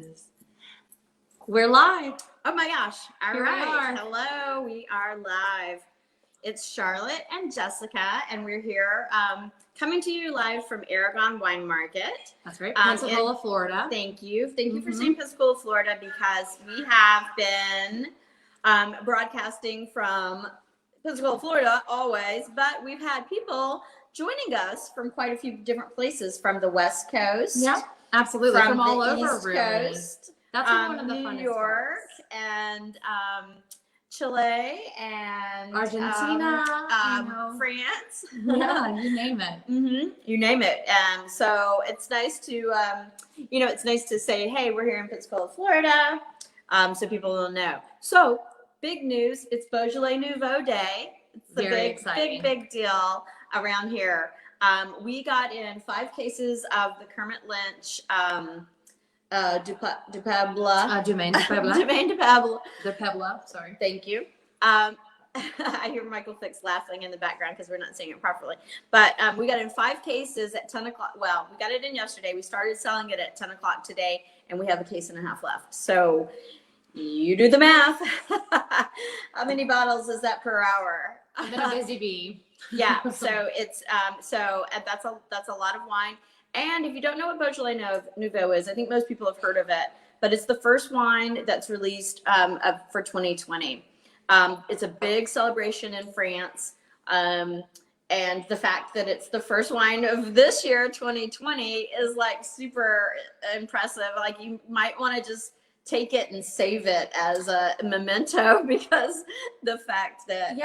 is. We're live. Oh my gosh. All Here we right. are. Hello. We are live. It's Charlotte and Jessica, and we're here coming to you live from Aragon Wine Market. That's right. Pensacola, Florida. Thank you. Thank you for saying Pensacola, Florida, because we have been broadcasting from Pensacola, Florida always, but we've had people joining us from quite a few different places, from the West Coast. Yeah, absolutely. From all the over, East really. Coast. That's one of the New funnest York parts. and Chile and Argentina, France. Yeah, you name it. You name it. So it's nice to, it's nice to say, hey, we're here in Pensacola, Florida, so people will know. So big news! It's Beaujolais Nouveau Day. It's the Very exciting. big deal around here. We got in 5 cases of the Kermit Lynch. Domaine de Puebla. Domaine de Puebla. Domaine de Puebla. De Puebla, sorry. Thank you. I hear Michael Fix laughing in the background because we're not saying it properly. But we got in 5 cases at 10 o'clock. Well, we got it in yesterday. We started selling it at 10 o'clock today, and we have a case and a half left. So you do the math. How many bottles is that per hour? I've been a busy bee. Yeah. So it's that's a lot of wine. And if you don't know what Beaujolais Nouveau is, I think most people have heard of it, but it's the first wine that's released for 2020. It's a big celebration in France. And the fact that it's the first wine of this year, 2020, is like super impressive. Like, you might want to just take it and save it as a memento, because the fact that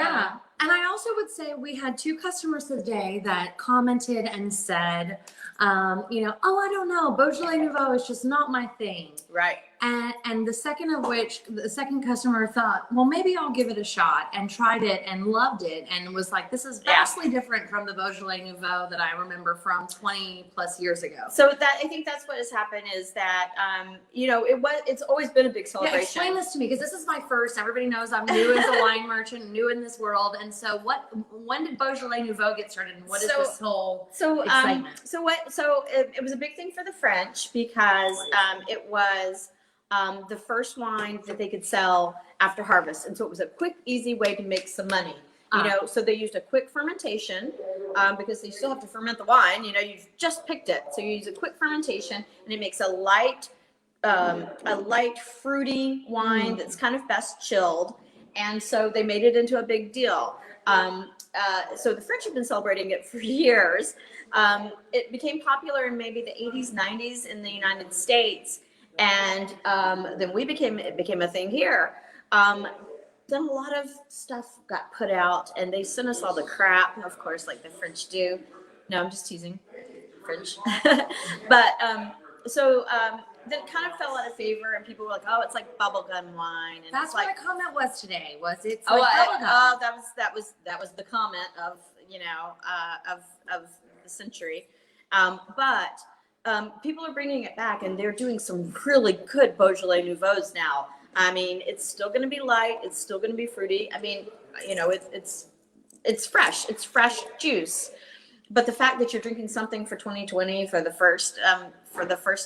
and I also would say we had 2 customers today that commented and said, oh, I don't know, Beaujolais Nouveau is just not my thing. Right. And the second customer thought, well, maybe I'll give it a shot, and tried it and loved it and was like, this is vastly different from the Beaujolais Nouveau that I remember from 20 plus years ago. So I think that's what has happened, is that, it's always been a big celebration. Yeah, explain this to me, because this is my first. Everybody knows I'm new as a wine merchant, new in this world. And so when did Beaujolais Nouveau get started, and what is this whole excitement? It was a big thing for the French, because it was the first wine that they could sell after harvest. And so it was a quick, easy way to make some money. So they used a quick fermentation, because they still have to ferment the wine. You've just picked it. So you use a quick fermentation, and it makes a light, fruity wine that's kind of best chilled. And so they made it into a big deal. So the French have been celebrating it for years. It became popular in maybe the 80s, 90s in the United States. And then it became a thing here. Then a lot of stuff got put out, and they sent us all the crap, of course, like the French do. No, I'm just teasing. French. But then it kind of fell out of favor, and people were like, "Oh, it's like bubblegum wine." And that's what my comment was today. Was it? That was the comment of of the century. But people are bringing it back, and they're doing some really good Beaujolais Nouveaux now. I mean, it's still going to be light. It's still going to be fruity. I mean, it's fresh. It's fresh juice. But the fact that you're drinking something for 2020 for the first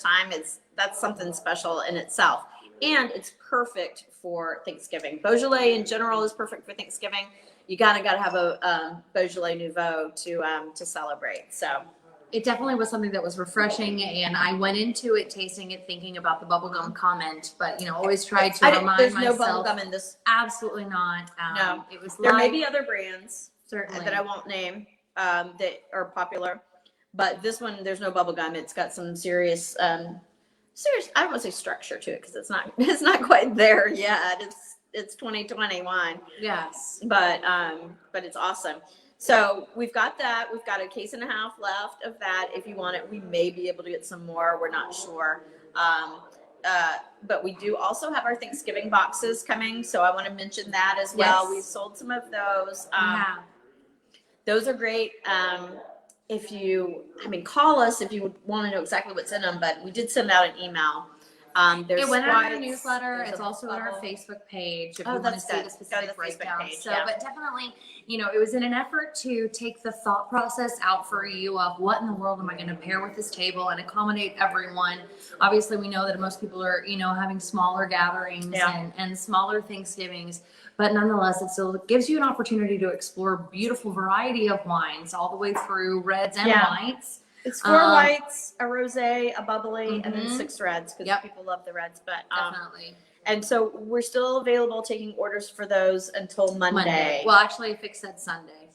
time, that's something special in itself. And it's perfect for Thanksgiving. Beaujolais in general is perfect for Thanksgiving. You gotta have a Beaujolais Nouveau to celebrate. So it definitely was something that was refreshing, and I went into it tasting it thinking about the bubblegum comment, but always tried to remind myself. There's no bubblegum in this. Absolutely not. No, it was. There may be other brands certainly that I won't name that are popular, but this one, there's no bubblegum. It's got some serious. I don't want to say structure to it, because it's not quite there yet. It's 2020 wine. Yes, but it's awesome. So we've got that. We've got a case and a half left of that. If you want it, we may be able to get some more. We're not sure. But we do also have our Thanksgiving boxes coming, so I want to mention that as well. Yes. We've sold some of those. Yeah. Those are great. Call us if you would want to know exactly what's in them. But we did send out an email There's It went out in our Sprites, newsletter. there's It's a also on our bubble. Facebook page if Oh, you want to that's see good. the Go to specific the Facebook breakdown. page, So, yeah. but definitely, it was in an effort to take the thought process out for you of what in the world am I going to pair with this table and accommodate everyone. Obviously, we know that most people are, having smaller gatherings and smaller Thanksgivings, but nonetheless, it still gives you an opportunity to explore a beautiful variety of wines all the way through reds and whites. It's 4 whites, a rosé, a bubbly, and then 6 reds because people love the reds. But Definitely. And so we're still available taking orders for those until Monday. Well, actually, Fix said Sunday.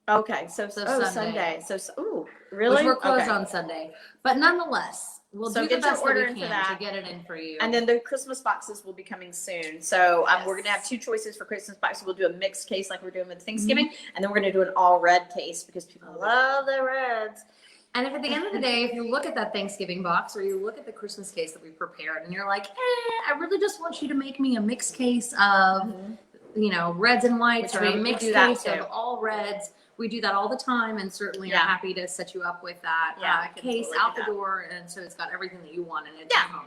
Okay, so Sunday. So really? Which we're closed on Sunday, but nonetheless, we'll do the best that we can to get it in for you. And then the Christmas boxes will be coming soon. So we're gonna have 2 choices for Christmas boxes. We'll do a mixed case like we're doing with Thanksgiving, and then we're gonna do an all red case because people love the reds. And if at the end of the day, if you look at that Thanksgiving box or you look at the Christmas case that we prepared and you're like, I really just want you to make me a mixed case of, reds and whites, or a mixed case of all reds. We do that all the time, and certainly are happy to set you up with that case out the door. And so it's got everything that you want in it. Yeah,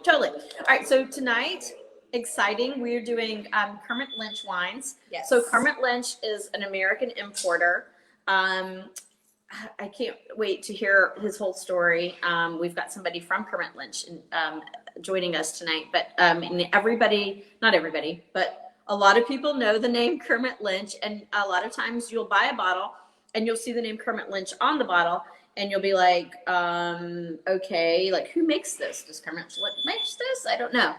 totally. All right, so tonight, exciting, we're doing Kermit Lynch wines. Yes. So Kermit Lynch is an American importer. I can't wait to hear his whole story. We've got somebody from Kermit Lynch joining us tonight, but not everybody, but a lot of people know the name Kermit Lynch, and a lot of times you'll buy a bottle and you'll see the name Kermit Lynch on the bottle, and you'll be like, okay, like who makes this? Does Kermit Lynch makes this? I don't know.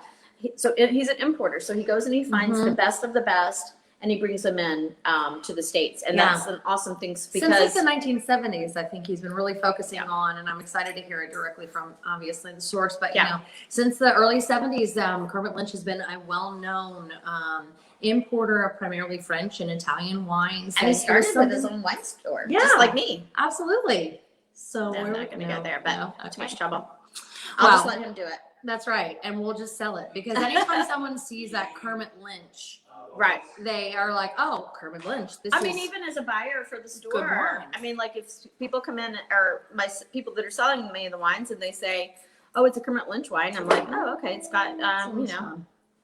So he's an importer, so he goes and he finds the best of the best, and he brings them in to the States. And that's an awesome thing because since like the 1970s, I think he's been really focusing on, and I'm excited to hear it directly from obviously the source, but since the early 70s, Kermit Lynch has been a well-known importer of primarily French and Italian wines. And he started with his own wine store, just like me. Absolutely. So I'm not going to go there, but too much trouble. I'll just let him do it. That's right. And we'll just sell it, because anytime someone sees that Kermit Lynch, right, they are like, oh, Kermit Lynch. Even as a buyer for the store, like if people come in, or people that are selling me the wines, and they say, oh, it's a Kermit Lynch wine, I'm like, oh, okay, it's got,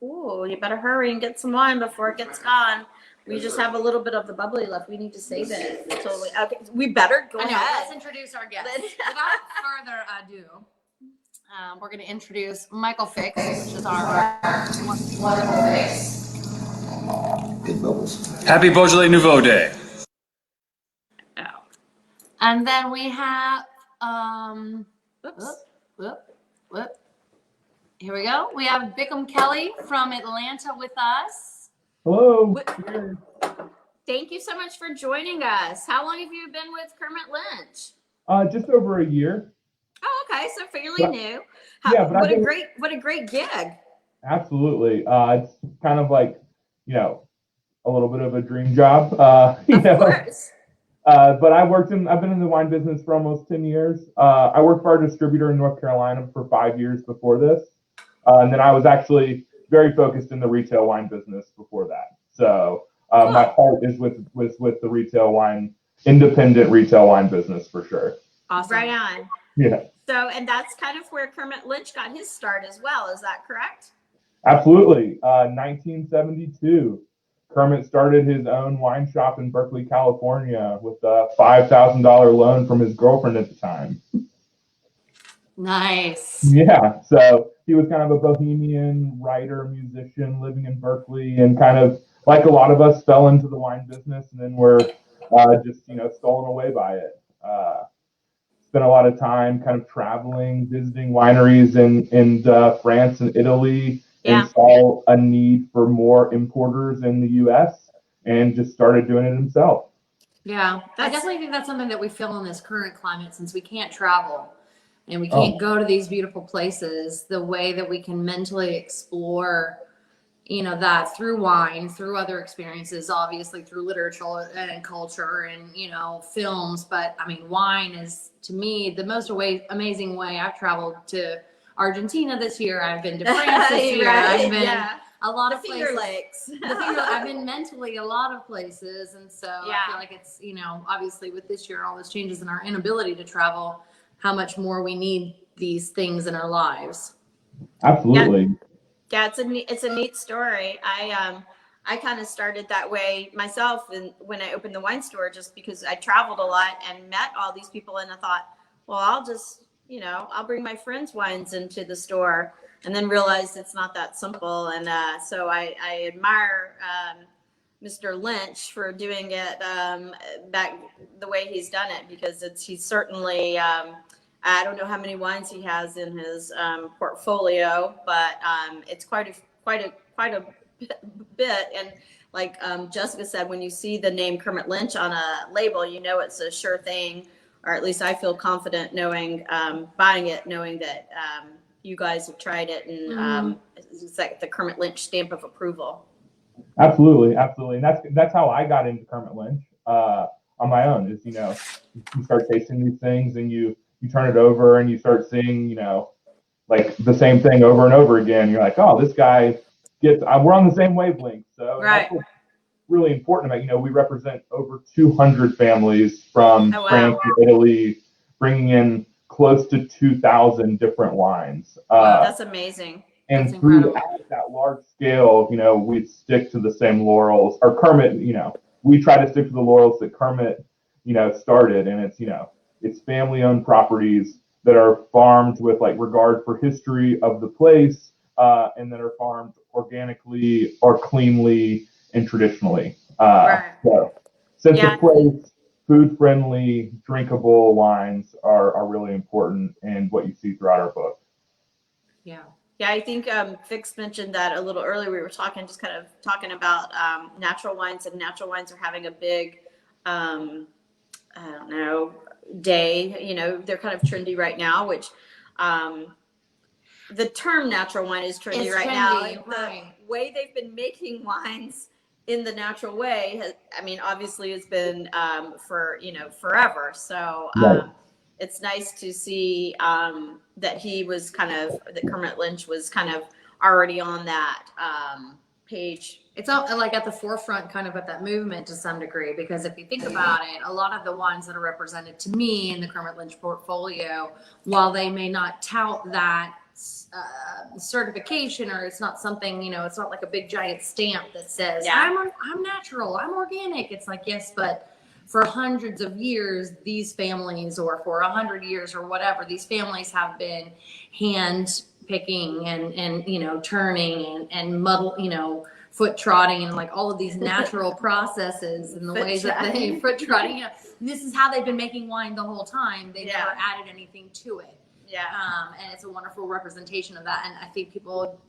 ooh, you better hurry and get some wine before it gets gone. We just have a little bit of the bubbly left. We need to save it. Totally. Okay, we better go ahead. Let's introduce our guest. Without further ado, we're going to introduce Michael Fix, which is our wonderful Fix. Good bubbles. Happy Beaujolais Nouveau Day. And then we have, here we go. We have Beckham Kelly from Atlanta with us. Hello. Thank you so much for joining us. How long have you been with Kermit Lynch? Just over a year. Oh, okay. So fairly new. What a great gig. Absolutely. It's kind of like, a little bit of a dream job. Of course. But I've been in the wine business for almost 10 years. I worked for our distributor in North Carolina for 5 years before this. And then I was actually very focused in the retail wine business before that. So cool. My heart is with the retail wine, independent retail wine business for sure. Awesome. Right on. Yeah. So, and that's kind of where Kermit Lynch got his start as well. Is that correct? Absolutely. 1972. Kermit started his own wine shop in Berkeley, California with a $5,000 loan from his girlfriend at the time. Nice. Yeah. So he was kind of a bohemian writer, musician living in Berkeley, and kind of like a lot of us fell into the wine business and then were just, stolen away by it. Spent a lot of time kind of traveling, visiting wineries in France and Italy. Yeah. And saw a need for more importers in the U.S. and just started doing it himself. Yeah, I definitely think that's something that we feel in this current climate, since we can't travel and we can't go to these beautiful places. The way that we can mentally explore, that through wine, through other experiences, obviously through literature and culture and, films. But I mean, wine is, to me, the most amazing way. I've traveled to Argentina this year. I've been to France this year. Right, I've been a lot of places. Finger Lakes. I've been mentally a lot of places, and so I feel like it's obviously with this year all those changes in our inability to travel, how much more we need these things in our lives. Absolutely. Yeah, it's a neat story. I kind of started that way myself, and when I opened the wine store, just because I traveled a lot and met all these people, and I thought, well, I'll just, I'll bring my friends' wines into the store, and then realized it's not that simple. And so I admire Mr. Lynch for doing it back the way he's done it, because he's certainly. I don't know how many wines he has in his portfolio, but it's quite a bit. And like Jessica said, when you see the name Kermit Lynch on a label, it's a sure thing, or at least I feel confident knowing buying it, knowing that you guys have tried it, and it's like the Kermit Lynch stamp of approval. Absolutely, absolutely, and that's how I got into Kermit Lynch on my own. Is you start tasting these things and you turn it over and you start seeing like the same thing over and over again. You're like, oh, this guy gets. We're on the same wavelength. So right. That's what's really important about we represent over 200 families from France and Italy, bringing in close to 2,000 different wines. Wow, that's amazing. And that's through that large scale, we stick to the same laurels. Or Kermit, we try to stick to the laurels that Kermit, started. And it's family-owned properties that are farmed with like regard for history of the place, and that are farmed organically or cleanly and traditionally. Right. So sense of place, food-friendly, drinkable wines are really important, and what you see throughout our book. Yeah. Yeah, I think Fix mentioned that a little earlier. We were talking about natural wines, and natural wines are having a big, I don't know, day. They're kind of trendy right now, which the term natural wine is trendy right now. The way they've been making wines in the natural way obviously it's been for forever. So it's nice to see that that Kermit Lynch was kind of already on that page. It's all like at the forefront, kind of at that movement to some degree, because if you think about it, a lot of the wines that are represented to me in the Kermit Lynch portfolio, while they may not tout that certification, or it's not something, it's not like a big giant stamp that says I'm natural, I'm organic. It's like, yes, but for hundreds of years, these families, or for 100 years or whatever, these families have been hand picking and turning and muddle, foot trotting, and like all of these natural processes and the ways that they foot trotting. This is how they've been making wine the whole time. They never added anything to it. Yeah. And it's a wonderful representation of that. And I think people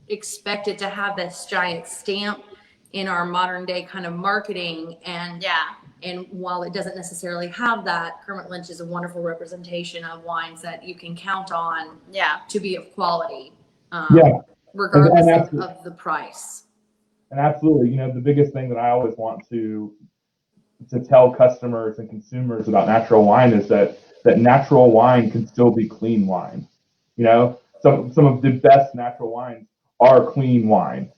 expect it to have this giant stamp in our modern day kind of marketing. And while it doesn't necessarily have that, Kermit Lynch is a wonderful representation of wines that you can count on to be of quality, regardless of the price. And absolutely, the biggest thing that I always want to tell customers and consumers about natural wine is that natural wine can still be clean wine. Some of the best natural wines are clean wine.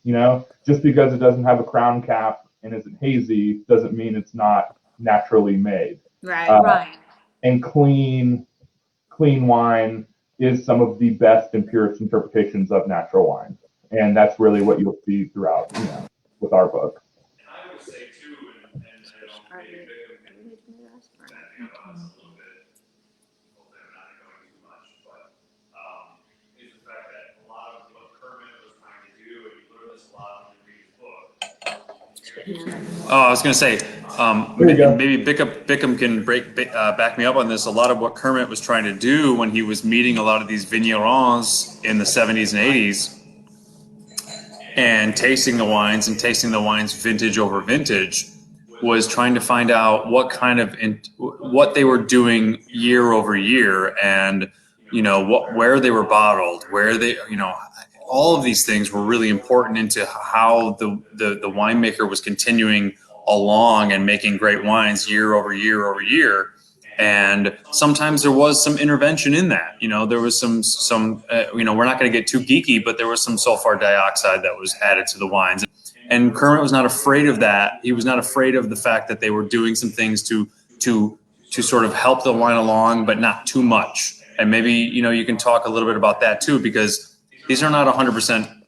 Just because it doesn't have a crown cap and isn't hazy doesn't mean it's not naturally made. Right. And clean wine is some of the best and purest interpretations of natural wine. And that's really what you'll see throughout, with our book. And I would say too, and maybe Beckham can back me up on this a little bit. Hopefully I'm not going too much, but is the fact that a lot of what Kermit was trying to do, and you learn this a lot when you read his book. Oh, I was going to say, maybe Beckham can back me up on this. A lot of what Kermit was trying to do when he was meeting a lot of these vignerons in the 70s and 80s, and tasting the wines vintage over vintage, was trying to find out what they were doing year over year, and where they were bottled, where they all of these things were really important into how the winemaker was continuing along and making great wines year over year over year. And sometimes there was some intervention in that. There was some we're not going to get too geeky, but there was some sulfur dioxide that was added to the wines. And Kermit was not afraid of that. He was not afraid of the fact that they were doing some things to sort of help the wine along, but not too much. And maybe, you can talk a little bit about that too, because these are not 100%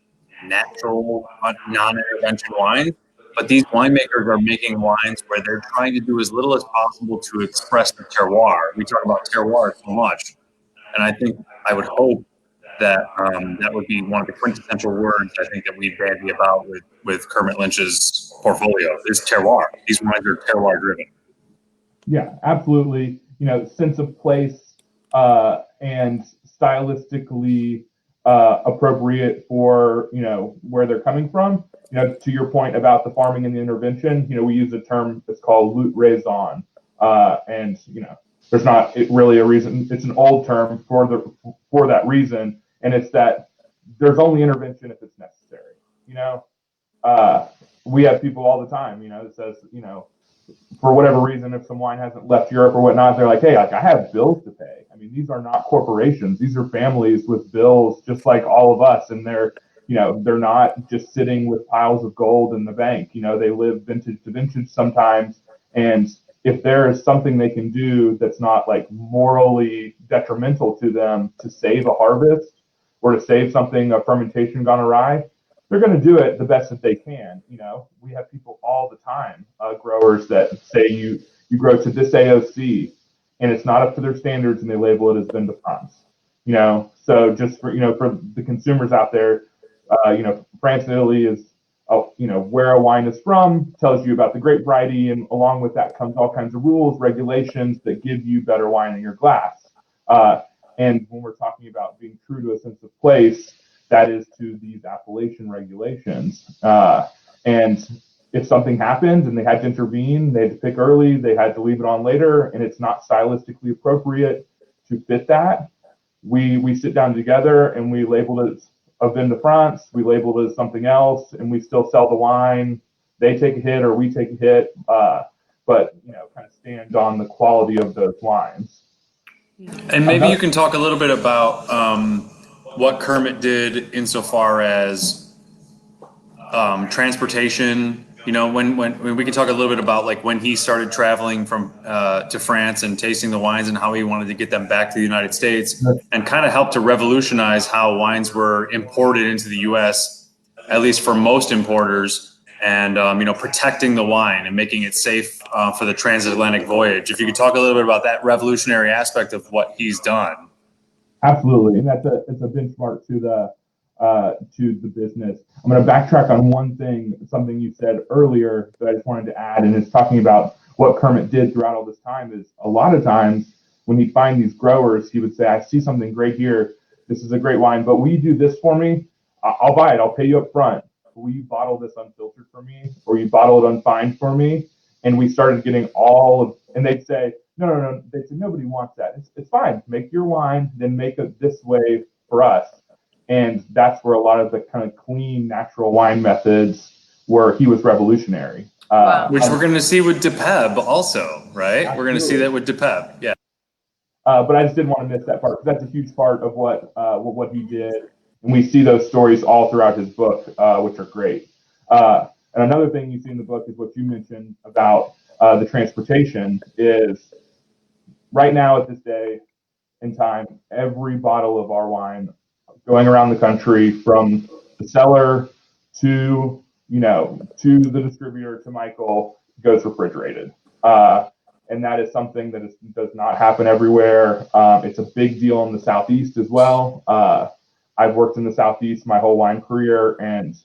natural, non-intervention wines, but these winemakers are making wines where they're trying to do as little as possible to express the terroir. We talk about terroir so much, and I would hope that that would be one of the quintessential words I think that we bandy about with Kermit Lynch's portfolio is terroir. These wines are terroir driven. Yeah, absolutely. Sense of place and stylistically appropriate for where they're coming from. To your point about the farming and the intervention, we use a term that's called lutte raison, and there's not really a reason. It's an old term for that reason, and it's that there's only intervention if it's necessary. We have people all the time, that says, for whatever reason, if some wine hasn't left Europe or whatnot, they're like, hey, I have bills to pay. I mean, these are not corporations. These are families with bills just like all of us. And they're not just sitting with piles of gold in the bank. They live vintage to vintage sometimes. And if there is something they can do that's not like morally detrimental to them to save a harvest or to save something, a fermentation gone awry, they're going to do it the best that they can. We have people all the time, growers that say you grow to this AOC and it's not up to their standards and they label it as vin de France. So just for the consumers out there, France and Italy is, where a wine is from, tells you about the grape variety, and along with that comes all kinds of rules, regulations that give you better wine in your glass. And when we're talking about being true to a sense of place, that is to these appellation regulations. And if something happened and they had to intervene, they had to pick early, they had to leave it on later, and it's not stylistically appropriate to fit that, we sit down together and we label it a vin de France, we label it as something else, and we still sell the wine. They take a hit or we take a hit, but kind of stand on the quality of those wines. And maybe you can talk a little bit about what Kermit did insofar as transportation. When we can talk a little bit about like when he started traveling from to France and tasting the wines and how he wanted to get them back to the United States and kind of helped to revolutionize how wines were imported into the U.S., at least for most importers, and protecting the wine and making it safe for the transatlantic voyage. If you could talk a little bit about that revolutionary aspect of what he's done. Absolutely, and it's a benchmark to the business. I'm going to backtrack on one thing, something you said earlier that I just wanted to add, and it's talking about what Kermit did throughout all this time. Is a lot of times when he'd find these growers, he would say, "I see something great here. This is a great wine, but will you do this for me? I'll buy it. I'll pay you up front. Will you bottle this unfiltered for me, or you bottle it unfined for me?" And we started getting and they'd say, no. They said, nobody wants that. It's fine. Make your wine, then make it this way for us. And that's where a lot of the kind of clean, natural wine methods where he was revolutionary. Which we're going to see with DePeb also, right? Absolutely. We're going to see that with DePeb, yeah. But I just didn't want to miss that part, because that's a huge part of what he did. And we see those stories all throughout his book, which are great. And another thing you see in the book is what you mentioned about the transportation is right now at this day in time, every bottle of our wine going around the country from the cellar to the distributor to Michael goes refrigerated. And that is something that does not happen everywhere. It's a big deal in the Southeast as well. I've worked in the Southeast my whole wine career, and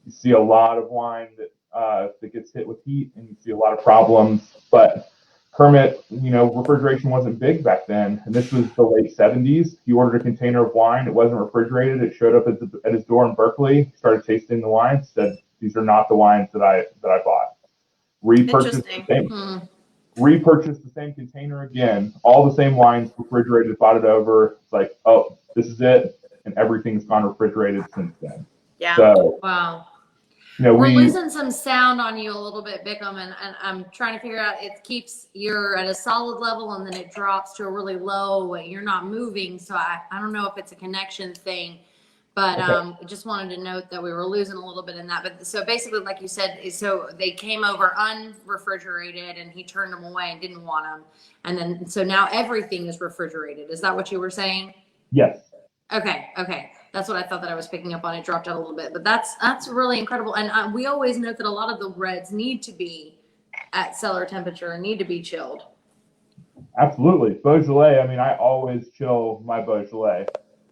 you see a lot of wine that gets hit with heat, and you see a lot of problems. But Kermit, refrigeration wasn't big back then, and this was the late 70s. He ordered a container of wine. It wasn't refrigerated. It showed up at his door in Berkeley. Started tasting the wine. Said, "These are not the wines that I bought." Repurchased the same container again. All the same wines, refrigerated, bought it over. It's like, oh, this is it, and everything's gone refrigerated since then. Yeah. So, wow. We're losing some sound on you a little bit, Beckham, and I'm trying to figure out, it keeps, you're at a solid level and then it drops to a really low and you're not moving. So I don't know if it's a connection thing, but I just wanted to note that we were losing a little bit in that. But so basically, like you said, so they came over unrefrigerated and he turned them away and didn't want them. And then, so now everything is refrigerated. Is that what you were saying? Yes. Okay. That's what I thought that I was picking up on. It dropped out a little bit, but that's really incredible. And we always note that a lot of the reds need to be at cellar temperature and need to be chilled. Absolutely. Beaujolais, I mean, I always chill my Beaujolais.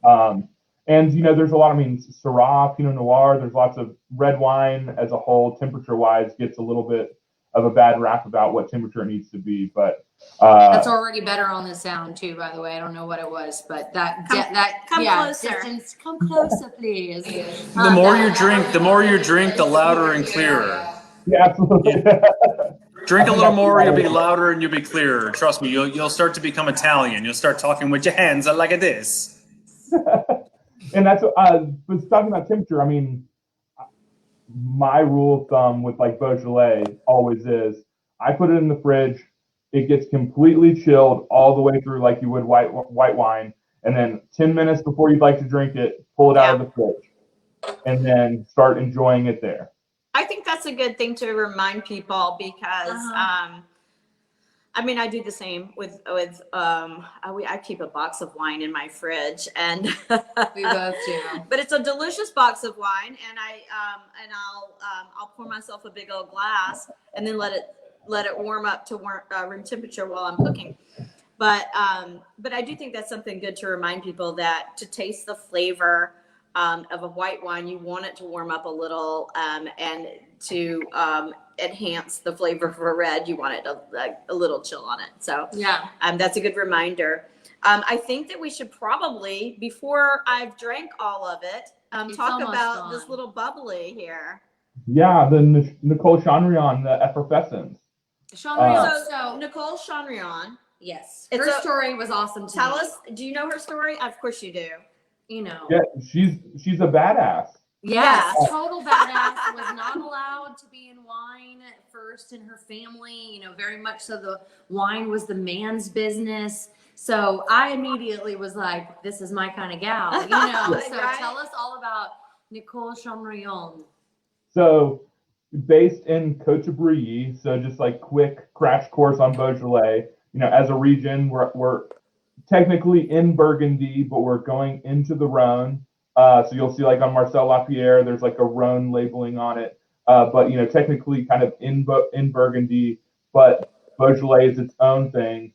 And, you know, there's a lot, I mean, Syrah, Pinot Noir, there's lots of red wine as a whole, temperature-wise, gets a little bit of a bad rap about what temperature it needs to be. But that's already better on the sound, too, by the way. I don't know what it was, but Come closer. Distance, come closer, please. The more you drink, the louder and clearer. yeah, absolutely. Drink a little more, you'll be louder and you'll be clearer. Trust me, you'll start to become Italian. You'll start talking with your hands like this. And that's but talking about temperature, I mean, my rule of thumb with like Beaujolais always is I put it in the fridge, it gets completely chilled all the way through like you would white wine, and then 10 minutes before you'd like to drink it, pull it out of the fridge and then start enjoying it there. I think that's a good thing to remind people because I mean, I do the same with I keep a box of wine in my fridge, and We both do. but it's a delicious box of wine, and I'll pour myself a big old glass and then let it warm up to room temperature while I'm cooking. But I do think that's something good to remind people that to taste the flavor of a white wine, you want it to warm up a little, and to enhance the flavor for a red, you want it a little chill on it. So Yeah. that's a good reminder. I think that we should probably, before I've drank all of it, It's talk almost about gone. this little bubbly here. Yeah, the Nicole Chandrian, the effervescence. Chandrian, So Nicole Chandrian, yes. It's Her a- story was awesome to tell me. us, do you know her story? Of course you do. You know. Yeah, she's a badass. Yes, Yeah. total badass. Was not allowed to be in wine at first in her family. You know, very much so. The wine was the man's business. So I immediately was like, "This is my kind of gal." You know. So Right. tell us all about Nicole Chandrian. So based in Côte de Brie, so just like quick crash course on Beaujolais. You know, as a region, we're technically in Burgundy, but we're going into the Rhone. So you'll see like on Marcel Lapierre, there's like a Rhone labeling on it. But you know, technically kind of in Burgundy, but Beaujolais is its own thing.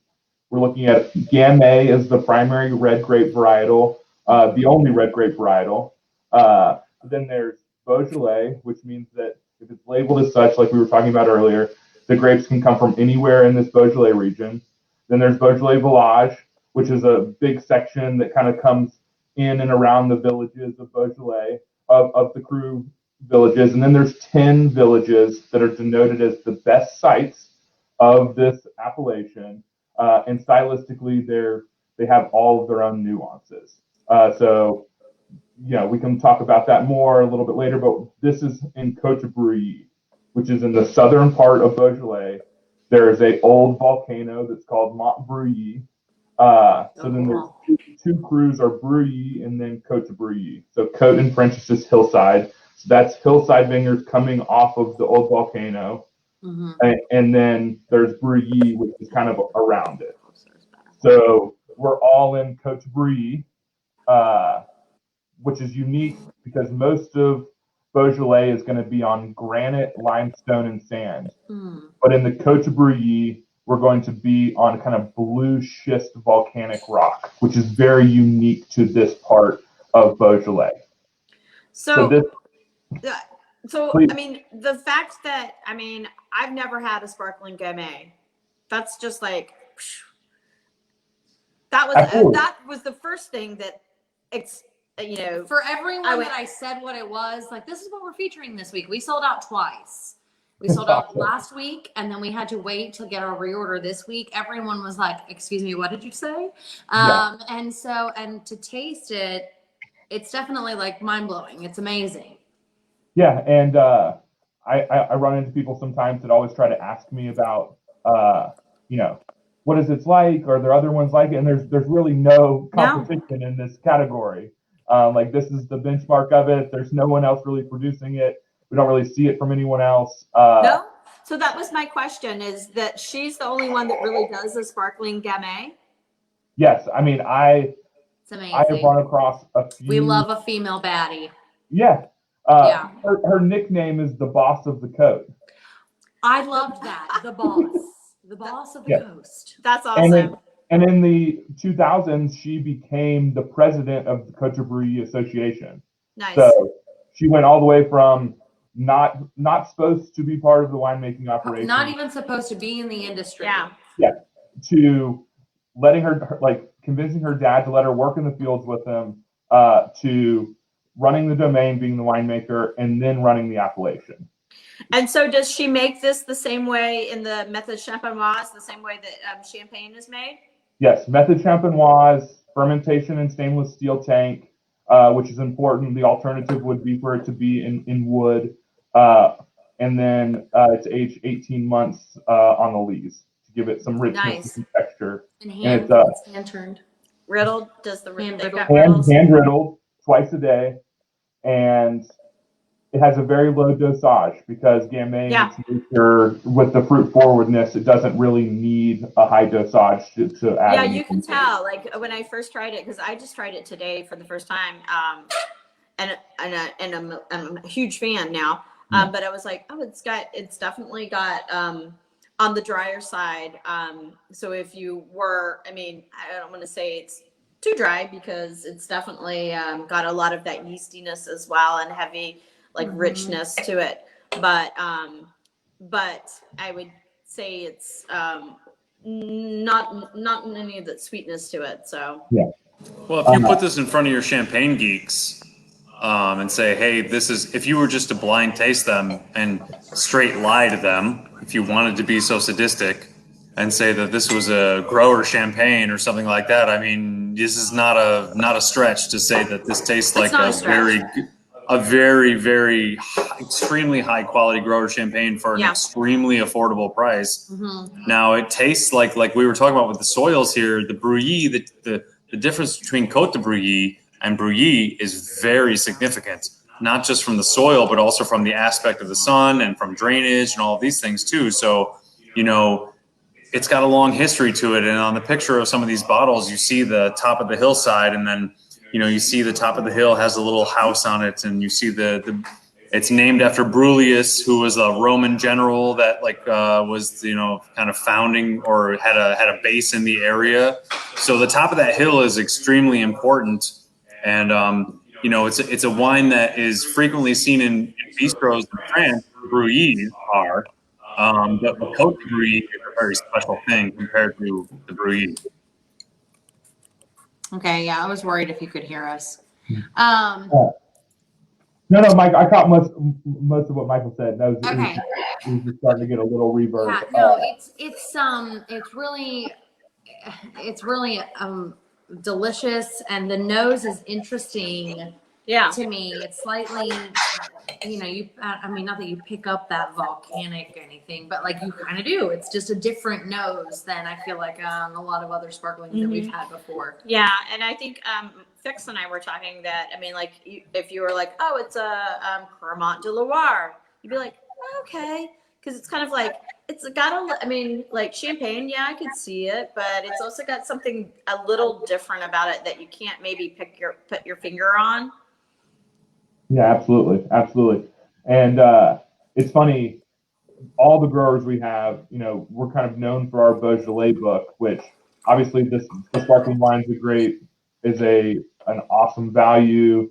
We're looking at Gamay as the primary red grape varietal, the only red grape varietal. Then there's Beaujolais, which means that if it's labeled as such, like we were talking about earlier, the grapes can come from anywhere in this Beaujolais region. Then there's Beaujolais Village, which is a big section that kind of comes in and around the villages of Beaujolais, of the Cru villages. And then there's 10 villages that are denoted as the best sites of this appellation. And stylistically, they have all of their own nuances. So, you know, we can talk about that more a little bit later, but this is in Côte de Brie, which is in the southern part of Beaujolais. There is a old volcano that's called Mont Bruilly. So then there's two crus are Bruilly and then Côte de Brie. So Côte in French is just hillside. So that's hillside vineyards coming off of the old volcano. Mm-hmm. And then there's Bruilly, which is kind of around it. So we're all in Côte de Brie, which is unique because most of Beaujolais is going to be on granite, limestone, and sand. Mm. But in the Côte de Brie, we're going to be on kind of blue schist volcanic rock, which is very unique to this part of Beaujolais. So Please. I mean, the fact that, I mean, I've never had a sparkling Gamay. That's just like, that was the first thing that it's, you know. For everyone that I said what it was, like, this is what we're featuring this week. We sold out twice. We sold out last week, and then we had to wait to get our reorder this week. Everyone was like, "Excuse me, what did you say?" And to taste it, it's definitely like mind blowing. It's amazing. Yeah, and I run into people sometimes that always try to ask me about, you know, what is it like? Are there other ones like it? And there's really no competition in this category. Like, this is the benchmark of it. There's no one else really producing it. We don't really see it from anyone else. No? So that was my question, is that she's the only one that really does the sparkling Gamay? Yes, I mean, It's amazing. I have run across a few. We love a female baddie. Yeah. Yeah. Her nickname is the boss of the coat. I loved that. The boss of the Yeah. coast. That's And awesome. in the 2000s, she became the president of the Coterie Association. Nice. So she went all the way from not supposed to be part of the winemaking operation, Not even supposed to be in the industry. Yeah. to letting her, like, convincing her dad to let her work in the fields with him, to running the domain, being the winemaker, and then running the appellation. And so does she make this the same way in the method champenoise, the same way that champagne is made? Yes, method champenoise, fermentation in stainless steel tank, which is important. The alternative would be for it to be in wood, and then it's aged 18 months on the lees to give it some richness Nice. and texture. And And it's hand turned. Riddled does the Hand they've riddled. got riddles. hand riddled twice a day, and it has a very low dosage because Gamay, Yeah. its nature, with the fruit forwardness, it doesn't really need a high dosage to add. Yeah, you anything can to it. tell. Like when I first tried it, because I just tried it today for the first time, and I'm a huge fan now. But I was like, oh, it's definitely got on the drier side. So if you were, I mean, I don't want to say it's too dry because it's definitely got a lot of that yeastiness as well and heavy like richness to it. But I would say it's not any of that sweetness to it. So Well, if you put this in front of your champagne geeks and say, hey, this is, if you were just to blind taste them and straight lie to them, if you wanted to be so sadistic and say that this was a grower champagne or something like that, I mean, this is not a stretch to say that this tastes like not a a stretch. very extremely high quality grower champagne for an Yeah. extremely affordable price. Now it tastes like we were talking about with the soils here, the Brouilly, the difference between Côte de Brouilly and Brouilly is very significant, not just from the soil, but also from the aspect of the sun and from drainage and all of these things too. So, you know, it's got a long history to it. And on the picture of some of these bottles, you see the top of the hillside, and then, you know, you see the top of the hill has a little house on it, and you see it's named after Brulius, who was a Roman general that was, you know, kind of founding or had a base in the area. So the top of that hill is extremely important. And, you know, it's a wine that is frequently seen in bistros in France. Brouilly are, but the Côte de Brouilly is a very special thing compared to the Brouilly. Okay, yeah, I was worried if you could hear us. No, Mike, I caught most of what Michael said. That was, Okay. it was just starting to get a little reverb. Yeah, no, it's really delicious, and the nose is interesting yeah. to me. It's slightly, you know, I mean, not that you pick up that volcanic anything, but like you kind of do. It's just a different nose than I feel like a lot of other sparklings that we've had before. Yeah, and I think Fix and I were talking that, I mean, like, if you were like, oh, it's a Kermit de Loire, you'd be like, okay, because it's kind of like, it's got I mean, like champagne, yeah, I could see it, but it's also got something a little different about it that you can't maybe put your finger on. Yeah, absolutely. And it's funny, all the growers we have, you know, we're kind of known for our Beaujolais book, which obviously the sparkling wine is an awesome value.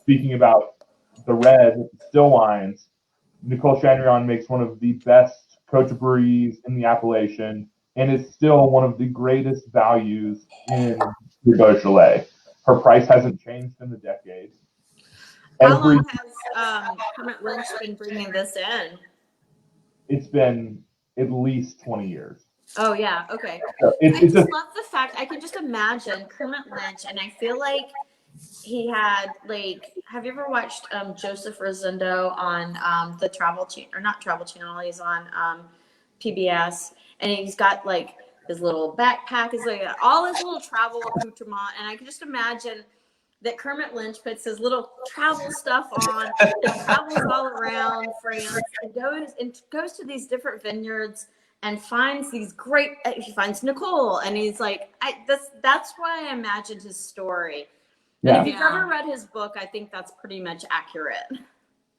Speaking about the red still wines, Nicole Chandrion makes one of the best Côte de Brouilly in the appellation, and is still one of the greatest values in the Beaujolais. Her price hasn't changed in the decade. How long has Kermit Lynch been bringing this in? It's been at least 20 years. Oh, yeah. Okay. So I just love the fact, I can just imagine Kermit Lynch, and I feel like he had, like, have you ever watched Joseph Rosendo on the Travel Channel, or not Travel Channel, he's on PBS, and he's got, like, his little backpack, his, like, all his little travel accoutrement, and I can just imagine that Kermit Lynch puts his little travel stuff on and travels all around France and goes to these different vineyards and finds these great. He finds Nicole, and he's like, that's why I imagined his story. And if you've ever read his book, I think that's pretty much accurate.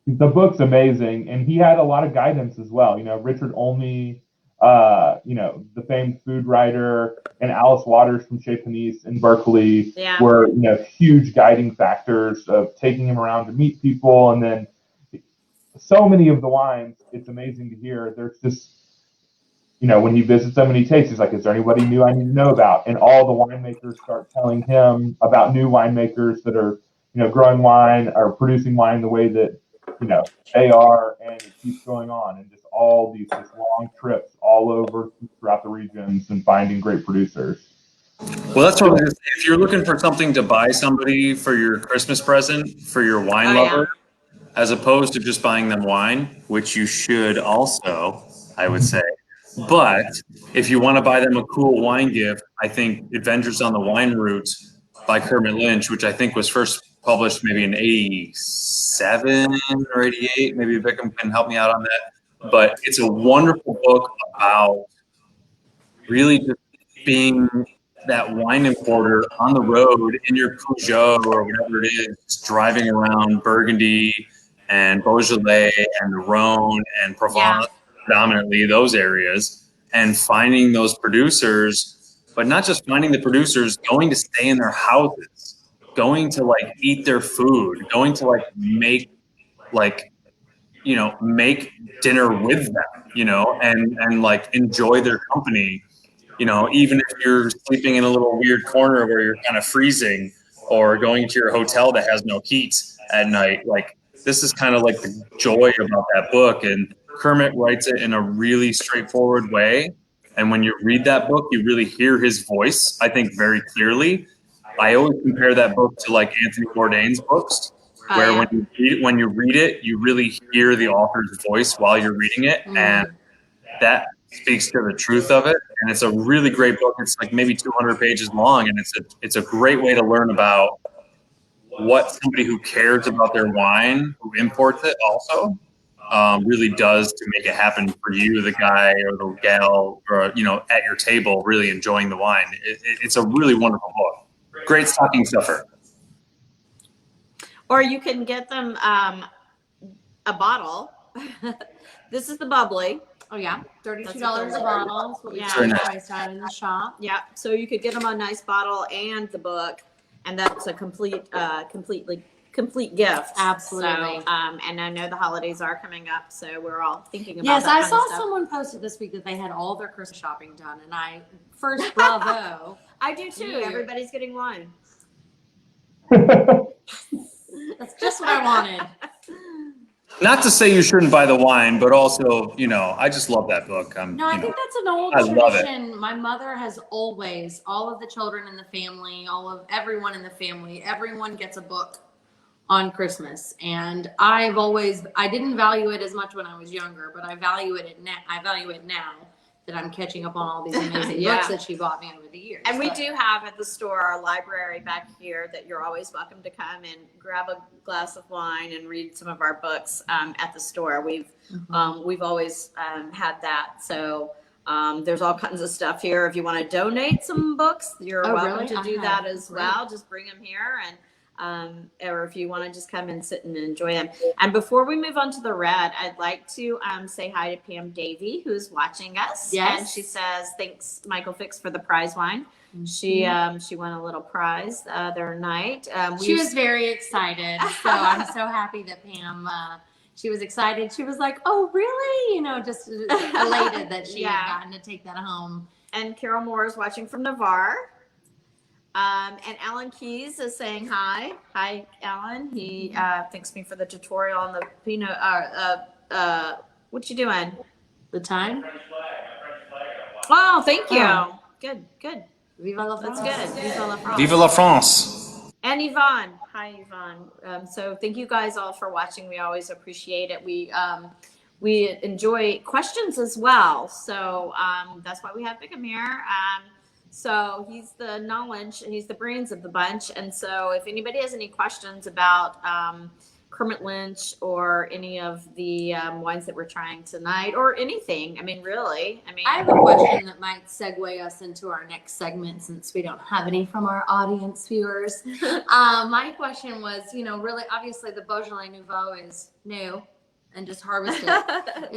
The book's amazing, and he had a lot of guidance as well. Richard Olney, the famed food writer, and Alice Waters from Chez Panisse in Berkeley were, huge guiding factors of taking him around to meet people. And then so many of the wines, it's amazing to hear. There's just, when he visits them and he tastes, he's like, is there anybody new I need to know about? And all the winemakers start telling him about new winemakers that are, growing wine or producing wine the way that, they are, and it keeps going on, and just all these just long trips all over throughout the regions and finding great producers. Well, that's what if you're looking for something to buy somebody for your Christmas present for your wine lover, as opposed to just buying them wine, which you should also, I would say. But if you want to buy them a cool wine gift, I think Adventures on the Wine Route by Kermit Lynch, which I think was first published maybe in 87 or 88. Maybe Beckham can help me out on that. But it's a wonderful book about really just being that wine importer on the road in your Peugeot or whatever it is, driving around Burgundy and Beaujolais and the Rhone and Provence, predominantly those areas, and finding those producers, but not just finding the producers, going to stay in their houses, going to eat their food, going to make make dinner with them, and enjoy their company, even if you're sleeping in a little weird corner where you're kind of freezing, or going to your hotel that has no heat at night. This is kind of the joy about that book. And Kermit writes it in a really straightforward way. And when you read that book, you really hear his voice, I think, very clearly. I always compare that book to Anthony Bourdain's books, where when you read it, you really hear the author's voice while you're reading it. And that speaks to the truth of it. And it's a really great book. It's maybe 200 pages long, and it's a great way to learn about what somebody who cares about their wine, who imports it also, really does to make it happen for you, the guy or the gal, or at your table, really enjoying the wine. It's a really wonderful book. Great stocking stuffer. Or you can get them a bottle. This is the bubbly. Oh yeah, $32 a bottle. That's what we priced out in the shop. Yeah, so you could get them a nice bottle and the book, and that's a complete gift. Absolutely. So, and I know the holidays are coming up, so we're all thinking about. Yes, that I saw kind of someone posted this week that they had all their Christmas shopping done, and I first bravo. I do too. Everybody's getting one. That's just what I wanted. Not to say you shouldn't buy the wine, but also, I just love that book. I think that's an old tradition. My mother has always, all of the children in the family, everyone in the family, everyone gets a book on Christmas. And I didn't value it as much when I was younger, but I value it now that I'm catching up on all these amazing books that she bought me over the years. And we do have at the store our library back here that you're always welcome to come and grab a glass of wine and read some of our books at the store. We've always had that. So there's all kinds of stuff here. If you want to donate some books, you're welcome to do that as well. Just bring them here, and or if you want to just come and sit and enjoy them. And before we move on to the red, I'd like to say hi to Pam Davey, who's watching us. Yes. And she says, thanks, Michael Fix, for the prize wine. She won a little prize the other night. She was very excited. So I'm so happy that Pam, she was excited. She was like, oh, really? Just elated that she had gotten to take that home. And Carol Moore is watching from Navarre. And Alan Keys is saying hi. Hi, Alan. He thanks me for the tutorial on the Pinot. What you doing? The time? Oh, thank you. Oh. Good. Viva la France. That's good. Viva la France. Viva la France. And Yvonne. Hi, Yvonne. So thank you guys all for watching. We always appreciate it. We enjoy questions as well. So that's why we have Beckham here. So he's the knowledge, he's the brains of the bunch. And so if anybody has any questions about Kermit Lynch or any of the wines that we're trying tonight, or anything. I mean, really. I have a question that might segue us into our next segment since we don't have any from our audience viewers. My question was, really, obviously the Beaujolais Nouveau is new and just harvested.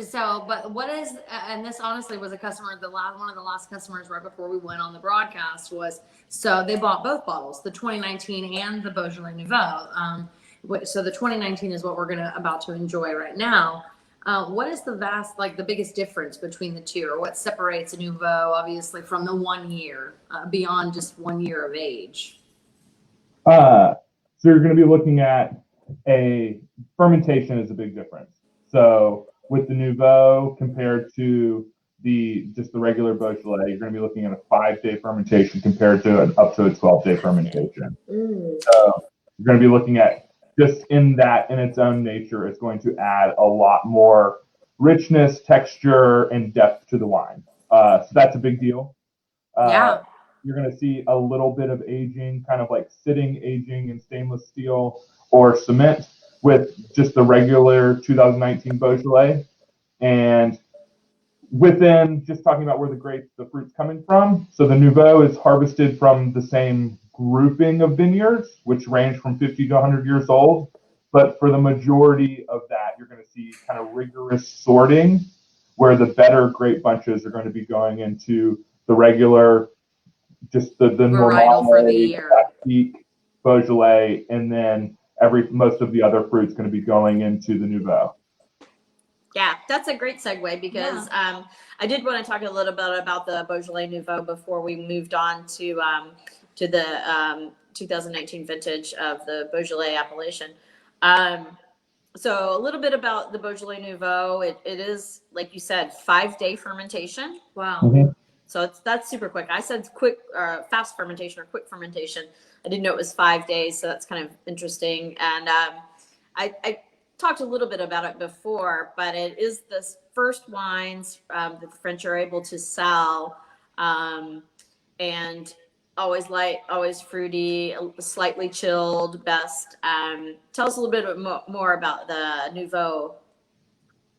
So, but what is, and this honestly was a customer, one of the last customers right before we went on the broadcast was, so they bought both bottles, the 2019 and the Beaujolais Nouveau. So the 2019 is what we're about to enjoy right now. What is the biggest difference between the two, or what separates a Nouveau, obviously, from the 1 year, beyond just 1 year of age? So you're going to be looking at a fermentation is a big difference. So with the Nouveau compared to just the regular Beaujolais, you're going to be looking at a 5-day fermentation compared to up to a 12-day fermentation. So you're going to be looking at, just in its own nature, it's going to add a lot more richness, texture, and depth to the wine. So that's a big deal. Yeah. You're going to see a little bit of aging, kind of like sitting aging in stainless steel or cement with just the regular 2019 Beaujolais. And within just talking about where the fruit's coming from, so the Nouveau is harvested from the same grouping of vineyards, which range from 50 to 100 years old. But for the majority of that, you're going to see kind of rigorous sorting, where the better grape bunches are going to be going into the regular, just the Varietal for the year. Beaujolais, and then most of the other fruit's going to be going into the Nouveau. Yeah, that's a great segue, because I did want to talk a little bit about the Beaujolais Nouveau before we moved on to the 2019 vintage of the Beaujolais appellation. So a little bit about the Beaujolais Nouveau. It is, like you said, 5-day fermentation. Wow. Mm-hmm. So that's super quick. I said quick, fast fermentation or quick fermentation. I didn't know it was 5 days, so that's kind of interesting. And I talked a little bit about it before, but it is the first wines that the French are able to sell, and always light, always fruity, slightly chilled, best. Tell us a little bit more about the Nouveau.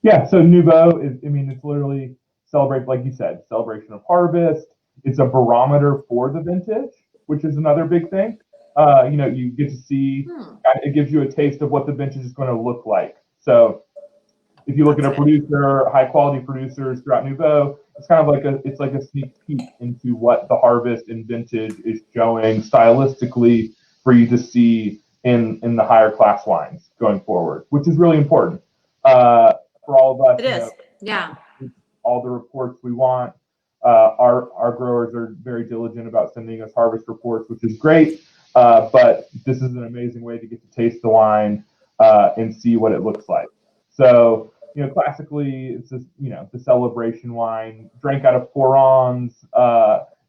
Yeah, so Nouveau it's literally like you said, celebration of harvest. It's a barometer for the vintage, which is another big thing. You get to see, it gives you a taste of what the vintage is going to look like. So if you look at a producer, high quality producers throughout Nouveau, it's kind of like a sneak peek into what the harvest and vintage is showing stylistically for you to see in the higher class wines going forward, which is really important for all of us. It is. Yeah. All the reports we want. Our growers are very diligent about sending us harvest reports, which is great. But this is an amazing way to get to taste the wine and see what it looks like. So, classically, it's just, the celebration wine, drank out of forons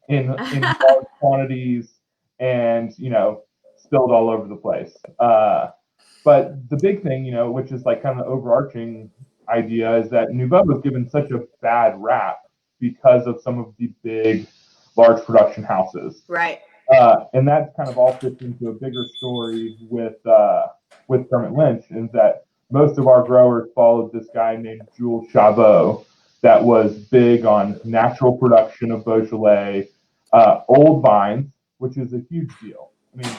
in large quantities, and, spilled all over the place. But the big thing, which is like kind of the overarching idea, is that Nouveau was given such a bad rap because of some of the big, large production houses. Right. And that kind of all fits into a bigger story with Kermit Lynch, is that most of our growers followed this guy named Jules Chavot that was big on natural production of Beaujolais, old vines, which is a huge deal. I mean,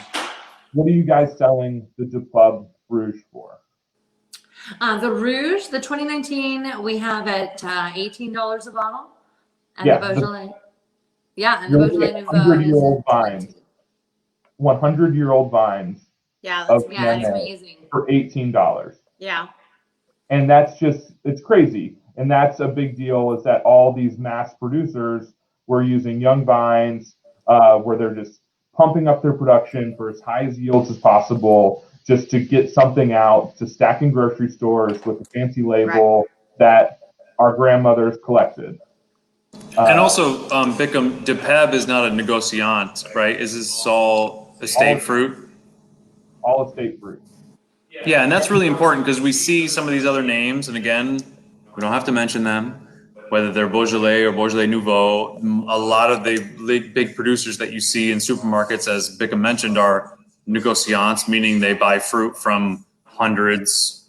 what are you guys selling the De Club Rouge for? The Rouge, the 2019, we have at $18 a bottle. And Yeah, the Beaujolais. And the Beaujolais Nouveau. 100-year-old vines. 100-year-old vines. Yeah, that's amazing. For $18. Yeah. And that's it's crazy. And that's a big deal, is that all these mass producers were using young vines where they're just pumping up their production for as high as yields as possible, just to get something out to stack in grocery stores with a fancy label that our grandmothers collected. And also, Beckham, de Peb is not a negociant, right? Is this all estate fruit? All estate fruit. Yeah, and that's really important, because we see some of these other names, and again, we don't have to mention them, whether they're Beaujolais or Beaujolais Nouveau. A lot of the big producers that you see in supermarkets, as Beckham mentioned, are negociants, meaning they buy fruit from hundreds,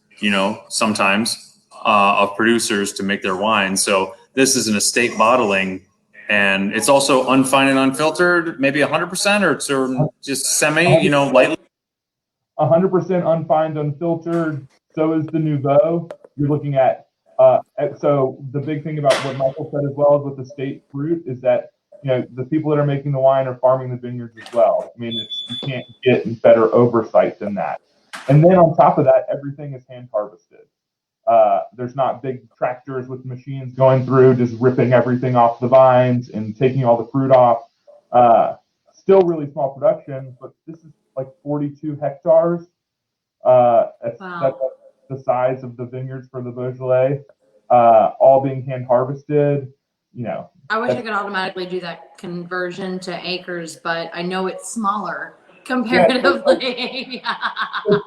sometimes of producers to make their wine. So this is an estate bottling, and it's also unfined and unfiltered, maybe 100%, or just semi, lightly. 100% unfined, unfiltered. So is the Nouveau. You're looking at, so the big thing about what Michael said as well as with the state fruit is that, the people that are making the wine are farming the vineyards as well. I mean, you can't get better oversight than that. And then on top of that, everything is hand harvested. There's not big tractors with machines going through, just ripping everything off the vines and taking all the fruit off. Still really small production, but this is like 42 hectares. That's the size of the vineyards for the Beaujolais, all being hand harvested. I wish I could automatically do that conversion to acres, but I know it's smaller comparatively.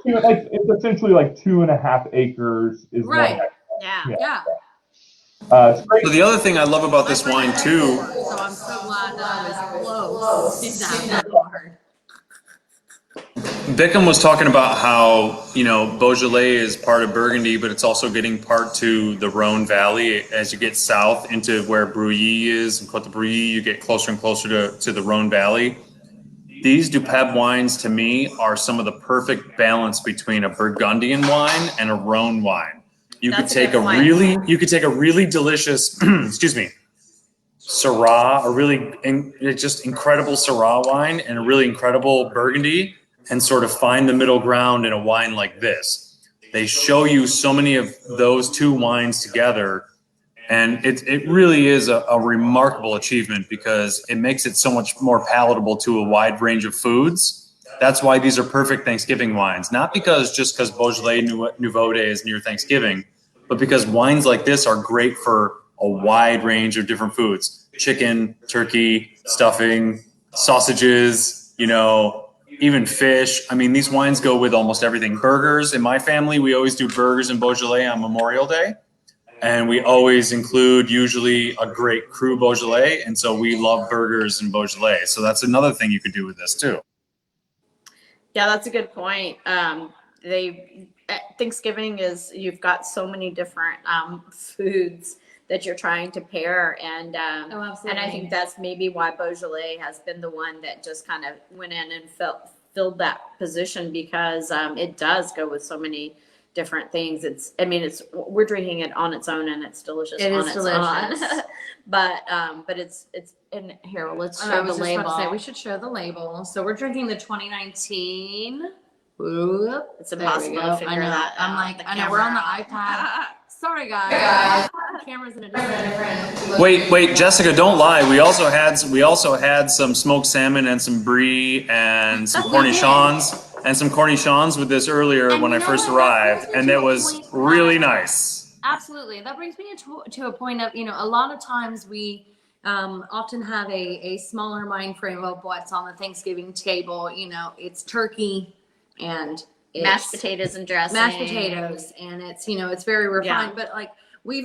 It's essentially like 2.5 acres is right. Yeah. It's great. So the other thing I love about this wine too. So I'm so glad that I was close to that part. Beckham was talking about how, Beaujolais is part of Burgundy, but it's also getting part to the Rhone Valley. As you get south into where Brouilly is, and Côte de Brouilly, you get closer and closer to the Rhone Valley. These Dupab wines, to me, are some of the perfect balance between a Burgundian wine and a Rhone wine. You could take a really delicious, excuse me, Syrah, just incredible Syrah wine, and a really incredible Burgundy, and sort of find the middle ground in a wine like this. They show you so many of those two wines together, and it really is a remarkable achievement because it makes it so much more palatable to a wide range of foods. That's why these are perfect Thanksgiving wines. Not because Beaujolais Nouveau Day is near Thanksgiving, but because wines like this are great for a wide range of different foods. Chicken, turkey, stuffing, sausages, even fish. I mean, these wines go with almost everything. Burgers. In my family, we always do burgers in Beaujolais on Memorial Day. And we always include usually a great cru Beaujolais. And so we love burgers in Beaujolais. So that's another thing you could do with this too. Yeah, that's a good point. Thanksgiving you've got so many different foods that you're trying to pair, and I think that's maybe why Beaujolais has been the one that just kind of went in and filled that position, because it does go with so many different things. We're drinking it on its own, and it's delicious. It is delicious. but it's in here. Let's show the label. We should show the label. So we're drinking the 2019. It's impossible to figure that out. I know we're on the iPad. Sorry, guys. The camera's in a different. Wait, Jessica, don't lie. We also had some smoked salmon and some brie and some cornichons with this earlier when I first arrived, and it was really nice. Absolutely, that brings me to a point of a lot of times we often have a smaller mind frame of what's on the Thanksgiving table. It's turkey and mashed potatoes and dressing. And it's very refined. Yeah. But we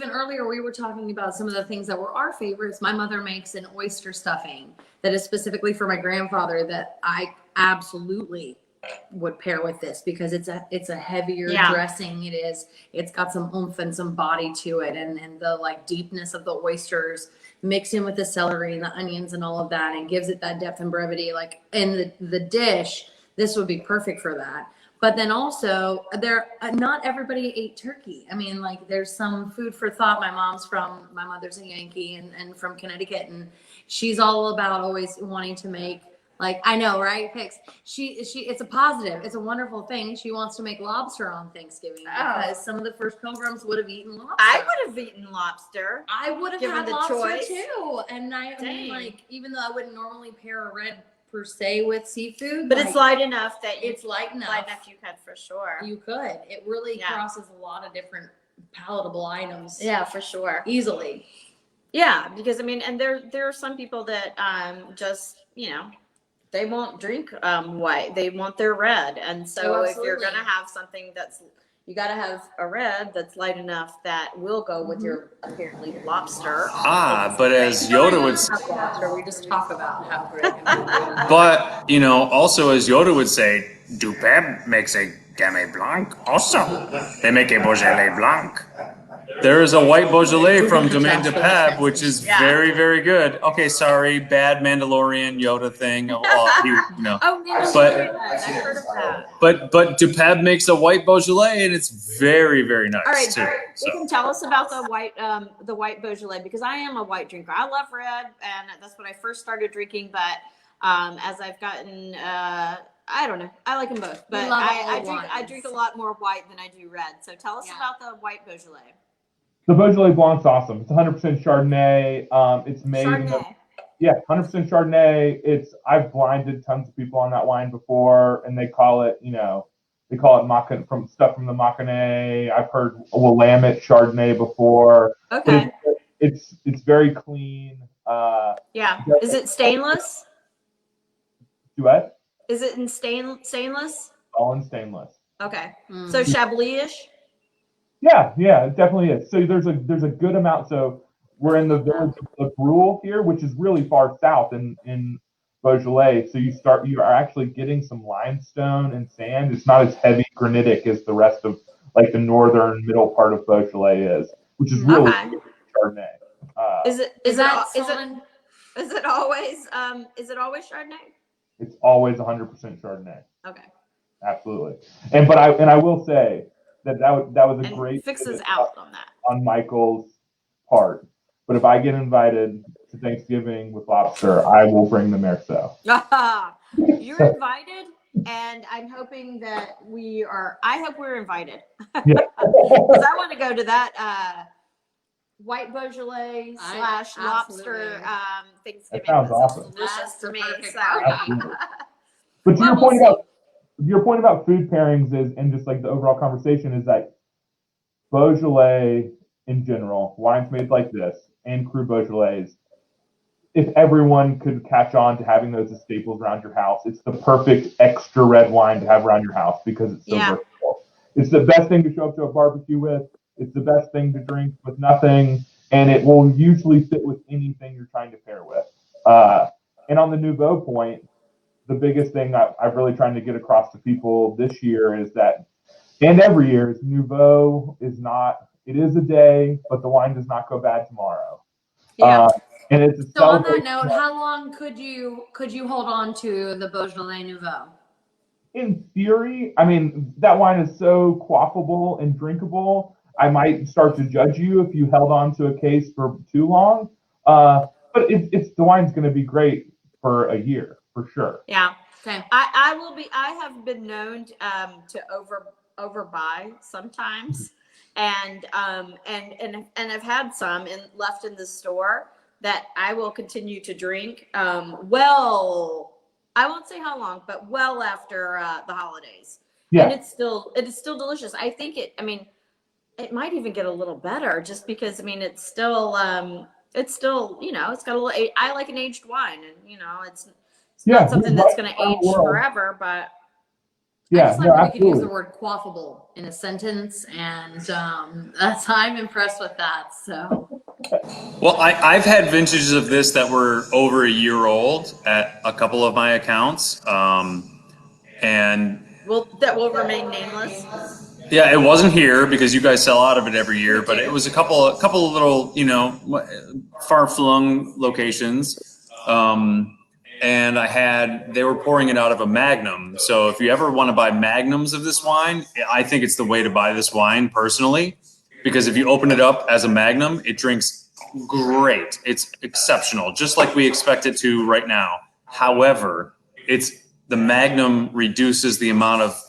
were talking about some of the things that were our favorites. My mother makes an oyster stuffing that is specifically for my grandfather that I absolutely would pair with this because it's a heavier dressing. It's got some oomph and some body to it, and the deepness of the oysters mixed in with the celery and the onions and all of that, and gives it that depth and brevity. In the dish, this would be perfect for that. But then also, not everybody ate turkey. I mean, there's some food for thought. My mother's a Yankee and from Connecticut, and she's all about always wanting to make, I know, right, Pix? It's a positive. It's a wonderful thing. She wants to make lobster on Thanksgiving because some of the first pilgrims would have eaten lobster. I would have eaten lobster. I would have had the lobster choice too. And I mean, even though I wouldn't normally pair a red per se with seafood, but it's light enough that it's light enough you could for sure. You could. It really crosses a lot of different palatable items. Yeah, for sure. Easily. Yeah, because and there are some people that just they won't drink white. They want their red, and so if you're gonna have something you got to have a red that's light enough that will go with your apparently lobster. But as Yoda would say, we just talk about how great. But also as Yoda would say, Dupab makes a Gamay Blanc, awesome. They make a Beaujolais Blanc. There is a white Beaujolais from Domaine de Pab, which is very, very good. Okay, sorry, bad Mandalorian Yoda thing. Oh, But I've heard of that. but de Pab makes a white Beaujolais, and it's very, very nice All right, too. you can tell us about the white Beaujolais, because I am a white drinker. I love red, and that's when I first started drinking. But as I've gotten, I don't know, I like them both. But I drink a lot more white than I do red. So tell us about the white Beaujolais. The Beaujolais Blanc's awesome. It's 100% Chardonnay. It's made Chardonnay. 100% Chardonnay. I've blinded tons of people on that wine before, and they call it Macan from the Macanais. I've heard Willamette Chardonnay before. Okay. It's very clean. Yeah. Is it stainless? Duet? Is it in stainless? All in stainless. Okay. So Chablis-ish? Yeah, it definitely is. So there's a good amount. So we're in the village of Brule here, which is really far south in Beaujolais. So you are actually getting some limestone and sand. It's not as heavy granitic as the rest of like the northern middle part of Beaujolais is, which is really good Chardonnay. Is it always Chardonnay? It's always 100% Chardonnay. Okay. Absolutely. And I will say that was a great fixes out on that. On Michael's part. But if I get invited to Thanksgiving with lobster, I will bring the Merceau. You're invited, and I'm hoping that I hope we're invited. Yeah. Because I want to go to that white Beaujolais / lobster Thanksgiving. That sounds awesome. Delicious to me. But to your point about food pairings and just like the overall conversation is that Beaujolais in general, wines made like this, and Cru Beaujolais, if everyone could catch on to having those as staples around your house, it's the perfect extra red wine to have around your house because it's so versatile. It's the best thing to show up to a barbecue with. It's the best thing to drink with nothing, and it will usually fit with anything you're trying to pair with. And on the Nouveau point, the biggest thing I'm really trying to get across to people this year is that, and every year, is Nouveau is not, it is a day, but the wine does not go bad tomorrow. Yeah. And it's So on that note, how long could you hold on to the Beaujolais Nouveau? In theory, I mean, that wine is so quaffable and drinkable. I might start to judge you if you held on to a case for too long. But the wine's going to be great for a year for sure. Yeah. Okay. I have been known to overbuy sometimes, and I've had some left in the store that I will continue to drink. I won't say how long, but well after the holidays. Yeah. And it is still delicious. I think it might even get a little better just because it's still it's got a little. I like an aged wine, and it's not something that's going to age forever, but. I just like when you could use the word quaffable in a sentence, and I'm impressed with that. So, well, I've had vintages of this that were over a year old at a couple of my accounts, and that will remain nameless. Yeah, it wasn't here because you guys sell out of it every year, but it was a couple of little far-flung locations. And they were pouring it out of a Magnum. So if you ever want to buy Magnums of this wine, I think it's the way to buy this wine personally, because if you open it up as a Magnum, it drinks great. It's exceptional, just like we expect it to right now. However, the Magnum reduces the amount of,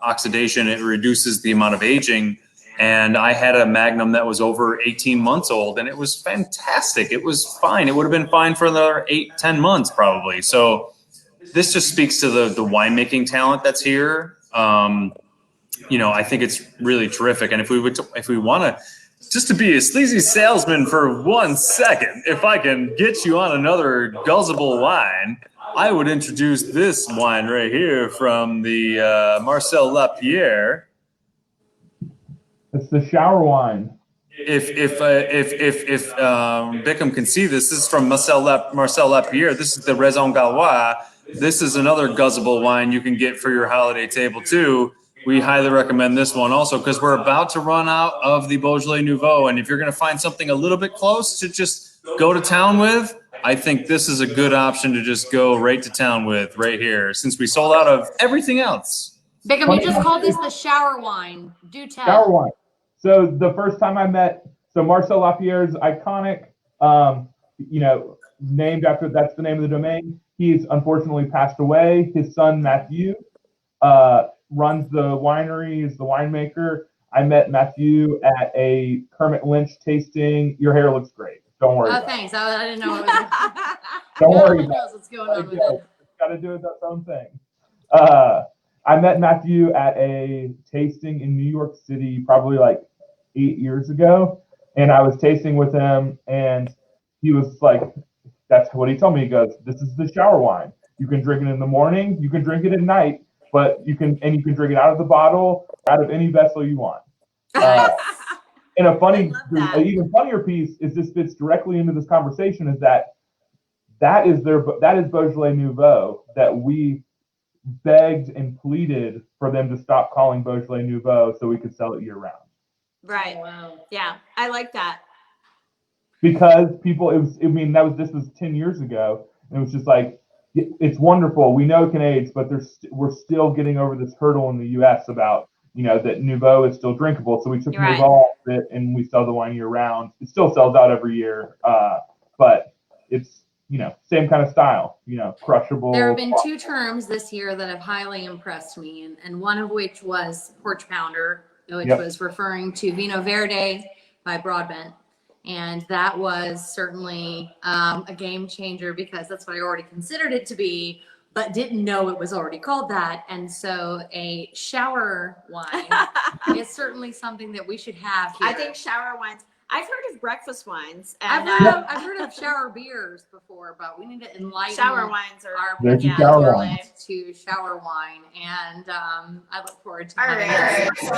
oxidation. It reduces the amount of aging. And I had a Magnum that was over 18 months old, and it was fantastic. It was fine. It would have been fine for another 8-10 months probably. So this just speaks to the winemaking talent that's here. I think it's really terrific. And if we want to, just to be a sleazy salesman for 1 second, if I can get you on another guzzable wine, I would introduce this wine right here from the Marcel Lapierre. It's the shower wine. If Beckham can see this is from Marcel Lapierre. This is the Raison Gallois this is another guzzable wine you can get for your holiday table too. We highly recommend this one also because we're about to run out of the Beaujolais Nouveau. And if you're going to find something a little bit close to just go to town with, I think this is a good option to just go right to town with right here since we sold out of everything else. Beckham, you just called this the shower wine. Do tell. Shower wine. So the first time I met, so Marcel Lapierre's iconic, named after, that's the name of the domain. He's unfortunately passed away. His son, Matthew, runs the winery, is the winemaker. I met Matthew at a Kermit Lynch tasting. Your hair looks great. Don't worry. Oh, thanks. I didn't know. Don't worry. Who knows what's going on with it? It's got to do its own thing. I met Matthew at a tasting in New York City probably like 8 years ago, and I was tasting with him, and he was like, that's what he told me. He goes, "This is the shower wine. You can drink it in the morning, you can drink it at night, but you can drink it out of the bottle, out of any vessel you want." And an even funnier piece is this fits directly into this conversation is that is Beaujolais Nouveau that we begged and pleaded for them to stop calling Beaujolais Nouveau so we could sell it year round. Right. Wow. Yeah, I like that. Because this was 10 years ago, and it was just like, it's wonderful. We know it can age, but we're still getting over this hurdle in the U.S. about, that Nouveau is still drinkable. So we took Nouveau off it, and we sell the wine year round. It still sells out every year, but it's, same kind of style, crushable. There have been 2 terms this year that have highly impressed me, and one of which was Porch Pounder, which was referring to Vino Verde by Broadbent. And that was certainly a game changer because that's what I already considered it to be, but didn't know it was already called that. And so a shower wine is certainly something that we should have here. I think shower wines. I've heard of breakfast wines. And, I've heard of shower beers before, but we need to enlighten shower wines are our shower wines. to shower wine. And I look forward to All having right. this.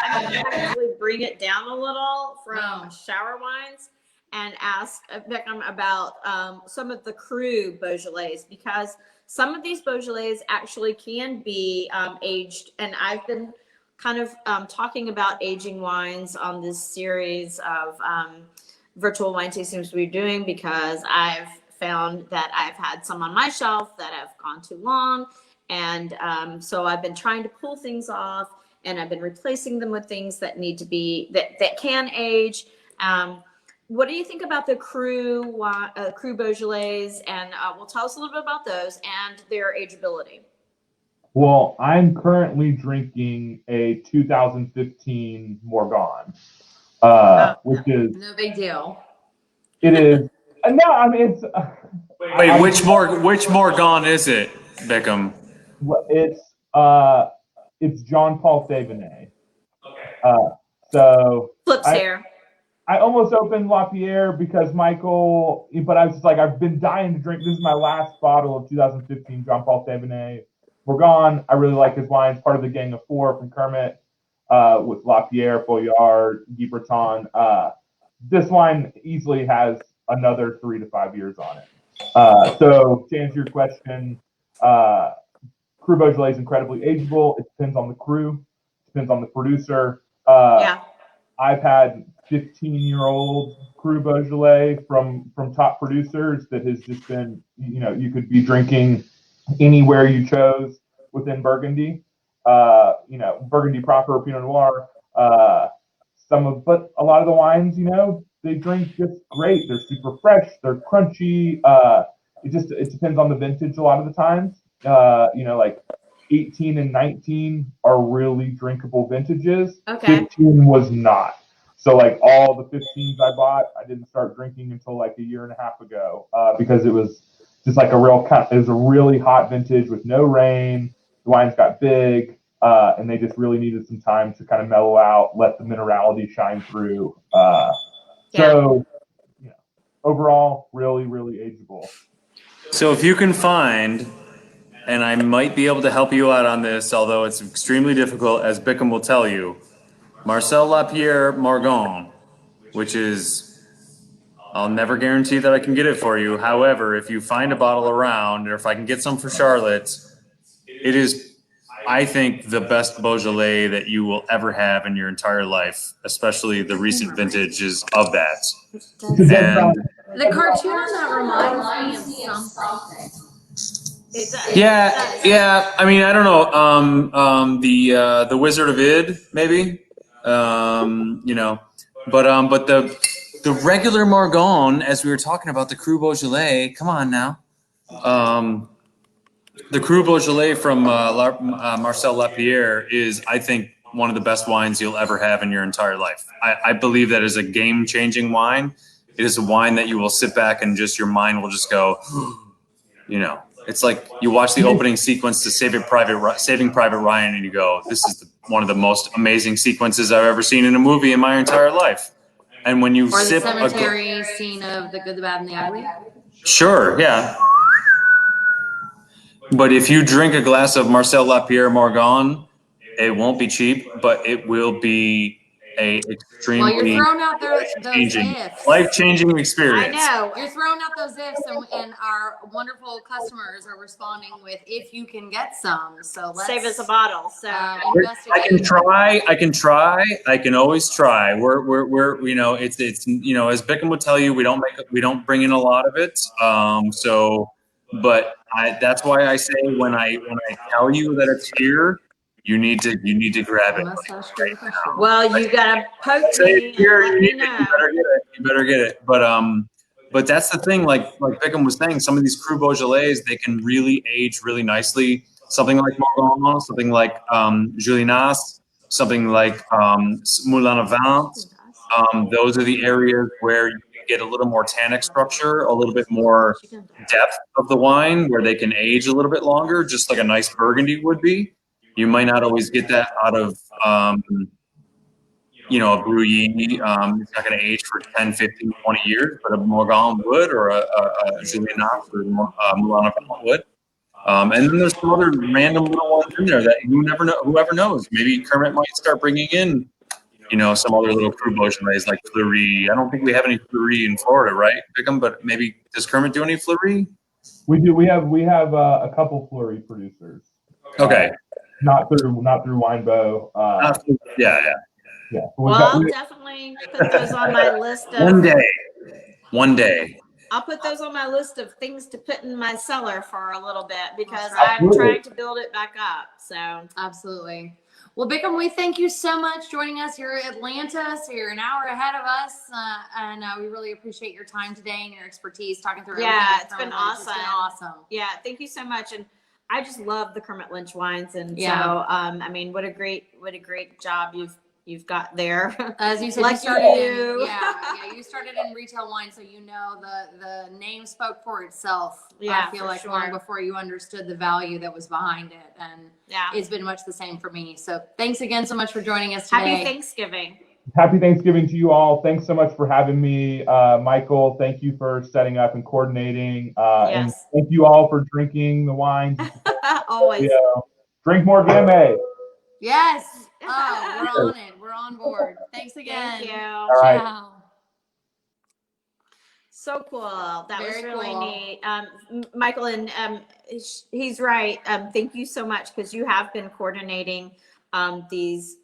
I'm going to actually bring it down a little from shower wines and ask Beckham about some of the cru Beaujolais, because some of these Beaujolais actually can be aged. And I've been kind of talking about aging wines on this series of virtual wine tastings we're doing because I've found that I've had some on my shelf that have gone too long. And so I've been trying to pull things off, and I've been replacing them with things that need to be, that can age. What do you think about the cru Beaujolais? And well, tell us a little bit about those and their ageability. Well, I'm currently drinking a 2015 Morgon, which is no big deal. It is. No, I mean it's. Wait, which Morgon is it, Beckham? It's Jean Paul Thévenet. So Flips here. I almost opened Lapierre because Michael, but I was just like, I've been dying to drink. This is my last bottle of 2015 Jean Paul Thévenet Morgon. I really like his wines. Part of the Gang of Four from Kermit, with Lapierre, Foillard, Guy Breton. This wine easily has another 3 to 5 years on it. So to answer your question, Cru Beaujolais is incredibly ageable. It depends on the cru, depends on the producer. I've had 15-year-old Cru Beaujolais from top producers that has just been, you could be drinking anywhere you chose within Burgundy. Burgundy proper, Pinot Noir. But a lot of the wines, they drink just great. They're super fresh. They're crunchy. It depends on the vintage a lot of the times. Like 18 and 19 are really drinkable vintages. Okay. 15 was not. So like all the 15s I bought, I didn't start drinking until like a year and a half ago, because it was just like it was a really hot vintage with no rain. The wines got big, and they just really needed some time to kind of mellow out, let the minerality shine through. So, overall, really, really ageable. So if you can find, and I might be able to help you out on this, although it's extremely difficult, as Beckham will tell you, Marcel Lapierre Morgon, which is I'll never guarantee that I can get it for you. However, if you find a bottle around, or if I can get some for Charlotte, it is, I think, the best Beaujolais that you will ever have in your entire life, especially the recent vintages of that. And The cartoon on that reminds me of something. It does. yeah. I mean, I don't know. The Wizard of Id, maybe. But the regular Margon, as we were talking about, the Cru Beaujolais. Come on now. The Cru Beaujolais from Marcel Lapierre is, I think, one of the best wines you'll ever have in your entire life. I believe that is a game-changing wine. It is a wine that you will sit back and just your mind will just go, it's like you watch the opening sequence to Saving Private Ryan and you go, this is one of the most amazing sequences I've ever seen in a movie in my entire life. And when you Or the sip cemetery scene of The Good, the Bad, and the Ugly. Sure, yeah. But if you drink a glass of Marcel Lapierre Margon, it won't be cheap, but it will be a extremely Well, you're throwing out those ifs. life-changing experience. I know. You're throwing out those ifs, and our wonderful customers are responding with, if you can get some. So let's Save us a bottle. So investigate. I can try. I can always try. We're it's as Beckham would tell you, we don't bring in a lot of it. But that's why I say when I tell you that it's here, you need to grab it. well, you gotta poke Say me it's here, and let me know. you better get it. But that's the thing. Like Beckham was saying, some of these Cru Beaujolais, they can really age really nicely. Something like Margon, something like Julinas, something like Moulin à Vent. Those are the areas where you can get a little more tannic structure, a little bit more depth of the wine, where they can age a little bit longer, just like a nice Burgundy would be. You might not always get that out of, a Brouilly. It's not going to age for 10, 15, 20 years, but a Morgon would, or a Julianas or Moulin à Vent would. And then there's some other random little ones in there that you never know. Whoever knows? Maybe Kermit might start bringing in, some other little Cru Beaujolais like Fleury. I don't think we have any Fleury in Florida, right, Beckham? But maybe does Kermit do any Fleury? We do. We have a couple Fleury producers. Okay. Not through Winebow. Yeah. Well, I'll definitely put those on my list of. One day. I'll put those on my list of things to put in my cellar for a little bit because Absolutely. I'm trying to build it back up. So Absolutely. Well, Beckham, we thank you so much joining us. You're in Atlanta, so you're an hour ahead of us, and we really appreciate your time today and your expertise talking through everything. Yeah, it's been awesome. It's been awesome. Yeah, thank you so much. And I just love the Kermit Lynch wines, and Yeah. so I mean, what a great job you've got there. As you said, Like you started you. you started in retail wine, so the name spoke for itself. Yeah, I feel for like sure. long before you understood the value that was behind it, and Yeah. it's been much the same for me. So thanks again so much for joining us today. Happy Thanksgiving. Happy Thanksgiving to you all. Thanks so much for having me, Michael. Thank you for setting up and coordinating. And Yes. thank you all for drinking the wines. Always. Drink more Gamay. Yes. Oh, we're on it. We're on board. Thanks again. Thank you. All right. Ciao. So cool. That was Very really cool. neat. Michael, and he's right. Thank you so much because you have been coordinating these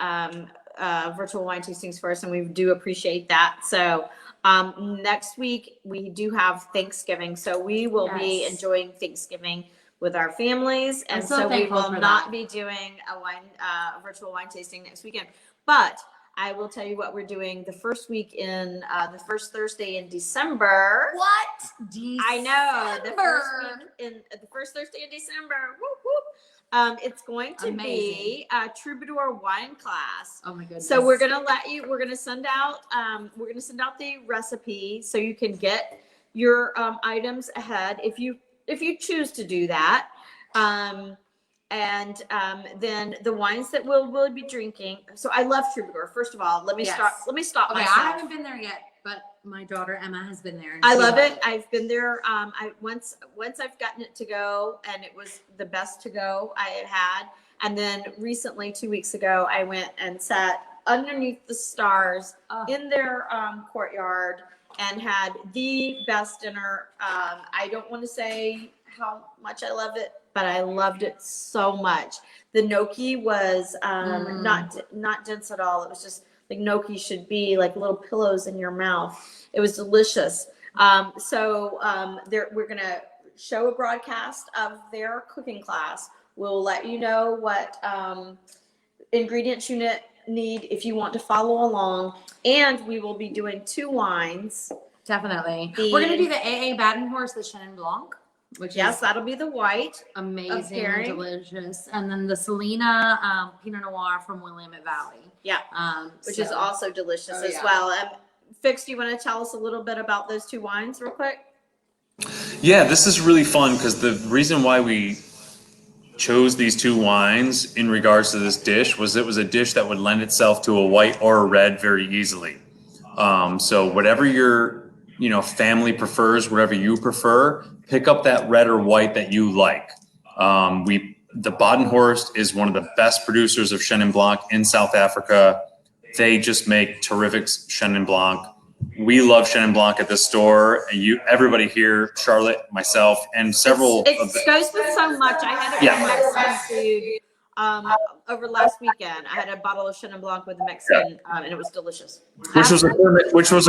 virtual wine tastings for us, and we do appreciate that. So next week we do have Thanksgiving, so we will be Yes. enjoying Thanksgiving with our families, and I'm so so we thankful will for not that. be doing a virtual wine tasting next weekend. But I will tell you what we're doing the first week in the first Thursday in December. What? December. I know the first Thursday in December. Whoop, whoop. It's going to be a troubadour wine class. Oh my goodness. So we're gonna send out the recipe so you can get your items ahead if you choose to do that. And then the wines that we'll be drinking. So I love troubadour. First of all, let me Yes. stop Okay, myself. I haven't been there yet, but my daughter Emma has been there. And I she love loved it. I've been there. Once I've gotten it to go, and it was the best to go I had. And then recently, 2 weeks ago, I went and sat underneath the stars in their courtyard and had the best dinner. I don't want to say how much I love it, but I loved it so much. The gnocchi was not dense at all. It was just like gnocchi should be, like little pillows in your mouth. It was delicious. We're gonna show a broadcast of their cooking class. We'll let you know what ingredients you need if you want to follow along, and we will be doing 2 wines. Definitely. We're going to do the AA Badenhorst, the Chenin Blanc, which Yes, is that'll be the white. amazing, pairing. delicious. And then the Selena Pinot Noir from Willamette Valley. Yeah, which is also delicious as yeah. well. Fix, do you want to tell us a little bit about those 2 wines real quick? Yeah, this is really fun because the reason why we chose these 2 wines in regards to this dish was it was a dish that would lend itself to a white or a red very easily. So whatever your family prefers, whatever you prefer, pick up that red or white that you like. The Badenhorst is one of the best producers of Chenin Blanc in South Africa. They just make terrific Chenin Blanc. We love Chenin Blanc at the store. Everybody here, Charlotte, myself, and several. It goes with so much. I had it with Mexican food over last weekend. I had a bottle of Chenin Blanc with the Mexican, and it was delicious. Which was a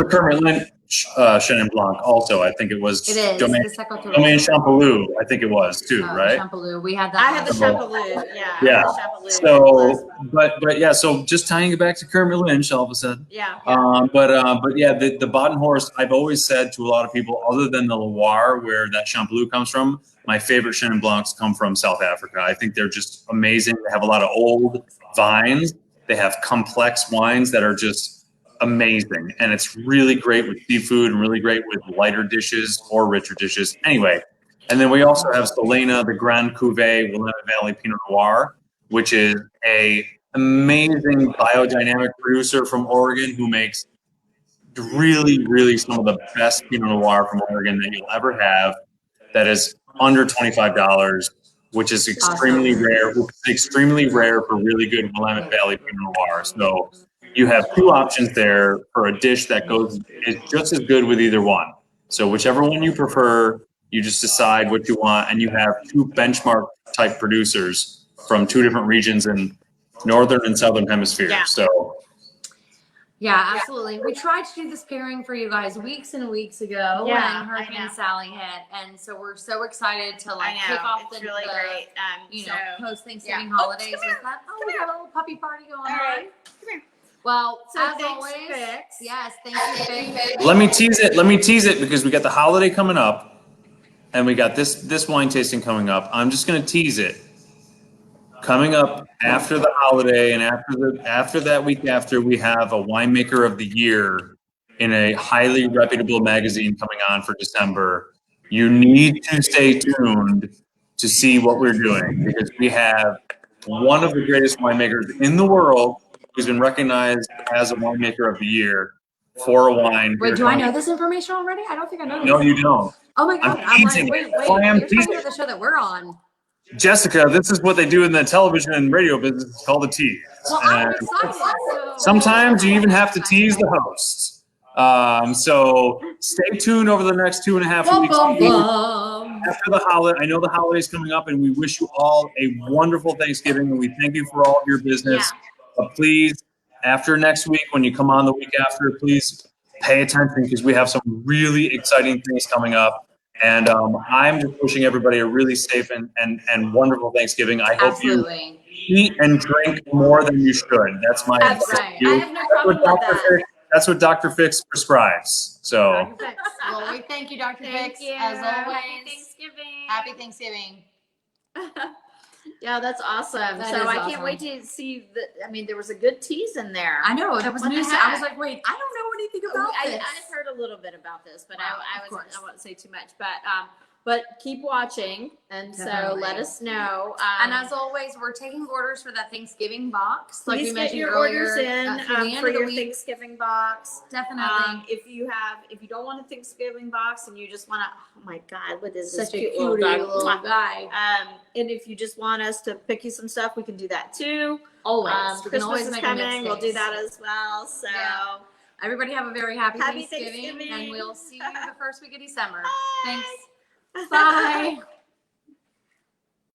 Kermit Lynch Chenin Blanc also. I think it was. It is. Domaine the Champollion, I think it was too, right? Champollion. We had that. I had the Champollion. Yeah. I had the Champollion. So, but yeah, so just tying it back to Kermit Lynch all of a sudden. Yeah. But yeah, the Badenhorst, I've always said to a lot of people, other than the Loire, where that Champollion comes from, my favorite Chenin Blancs come from South Africa. I think they're just amazing. They have a lot of old vines. They have complex wines that are just amazing. And it's really great with seafood and really great with lighter dishes or richer dishes. Anyway, and then we also have Selena, the Grand Cuvée Willamette Valley Pinot Noir, which is a amazing biodynamic producer from Oregon who makes really, really some of the best Pinot Noir from Oregon that you'll ever have. That is under $25, which is extremely rare. Extremely rare for really good Willamette Valley Pinot Noir. So you have 2 options there for a dish that is just as good with either one. So whichever one you prefer, you just decide what you want, and you have 2 benchmark type producers from 2 different regions in northern and southern hemisphere. Yeah. So Yeah, absolutely. We tried to do this pairing for you guys weeks and weeks ago when Hurricane Sally hit, and so we're so excited to kick off the really great. post Thanksgiving holidays with that. Oh, we got a little puppy party going on. Come here. Well, So as thanks, always, Fix. yes, thank you, Fix. let me tease it because we got the holiday coming up, and we got this wine tasting coming up. I'm just going to tease it. Coming up after the holiday and after that week after, we have a winemaker of the year in a highly reputable magazine coming on for December. You need to stay tuned to see what we're doing, because we have one of the greatest winemakers in the world who's been recognized as a winemaker of the year for a wine. Wait, do I know this information already? I don't think I know this. No, you don't. Oh my God. I'm teasing like, it. wait, I am you're talking teasing about the show that we're on. Jessica, this is what they do in the television and radio business. It's called a tease. Well, I'm And excited. So sometimes you even have to tease the hosts. So stay tuned over the next 2.5 weeks. After the holiday, I know the holiday's coming up, and we wish you all a wonderful Thanksgiving, and we thank you for all of your business. But please, after next week, when you come on the week after, please pay attention, because we have some really exciting things coming up. And I'm just wishing everybody a really safe and wonderful Thanksgiving. I hope you eat and drink more than you should. That's my That's advice right. to you. I have no problem with that. That's what Dr. Fix prescribes. So Well, we thank you, Dr. Thank Fix, you. as always. Happy Thanksgiving. Happy Thanksgiving. Yeah, that's awesome. That so is I awesome. can't wait to see there was a good tease in there. I know, that was What the news. I heck? was like, wait, I don't know anything about this. I've heard a little bit about this, but Wow, I of course. won't say too much. But keep watching, and Definitely. so let us know. And as always, we're taking orders for that Thanksgiving box. Like please we get mentioned your earlier, orders in through the end for of the your week. Thanksgiving box. Definitely. If you don't want a Thanksgiving box and you just want to, oh my God, what is Such this a cute cute little dog? guy. And if you just want us to pick you some stuff, we can do that too. Always. We can Christmas always is make coming. a We'll do that as well. So Yeah. Everybody have a very happy Happy Thanksgiving, Thanksgiving. and we'll see you the first week of December. Bye. Thanks. Bye.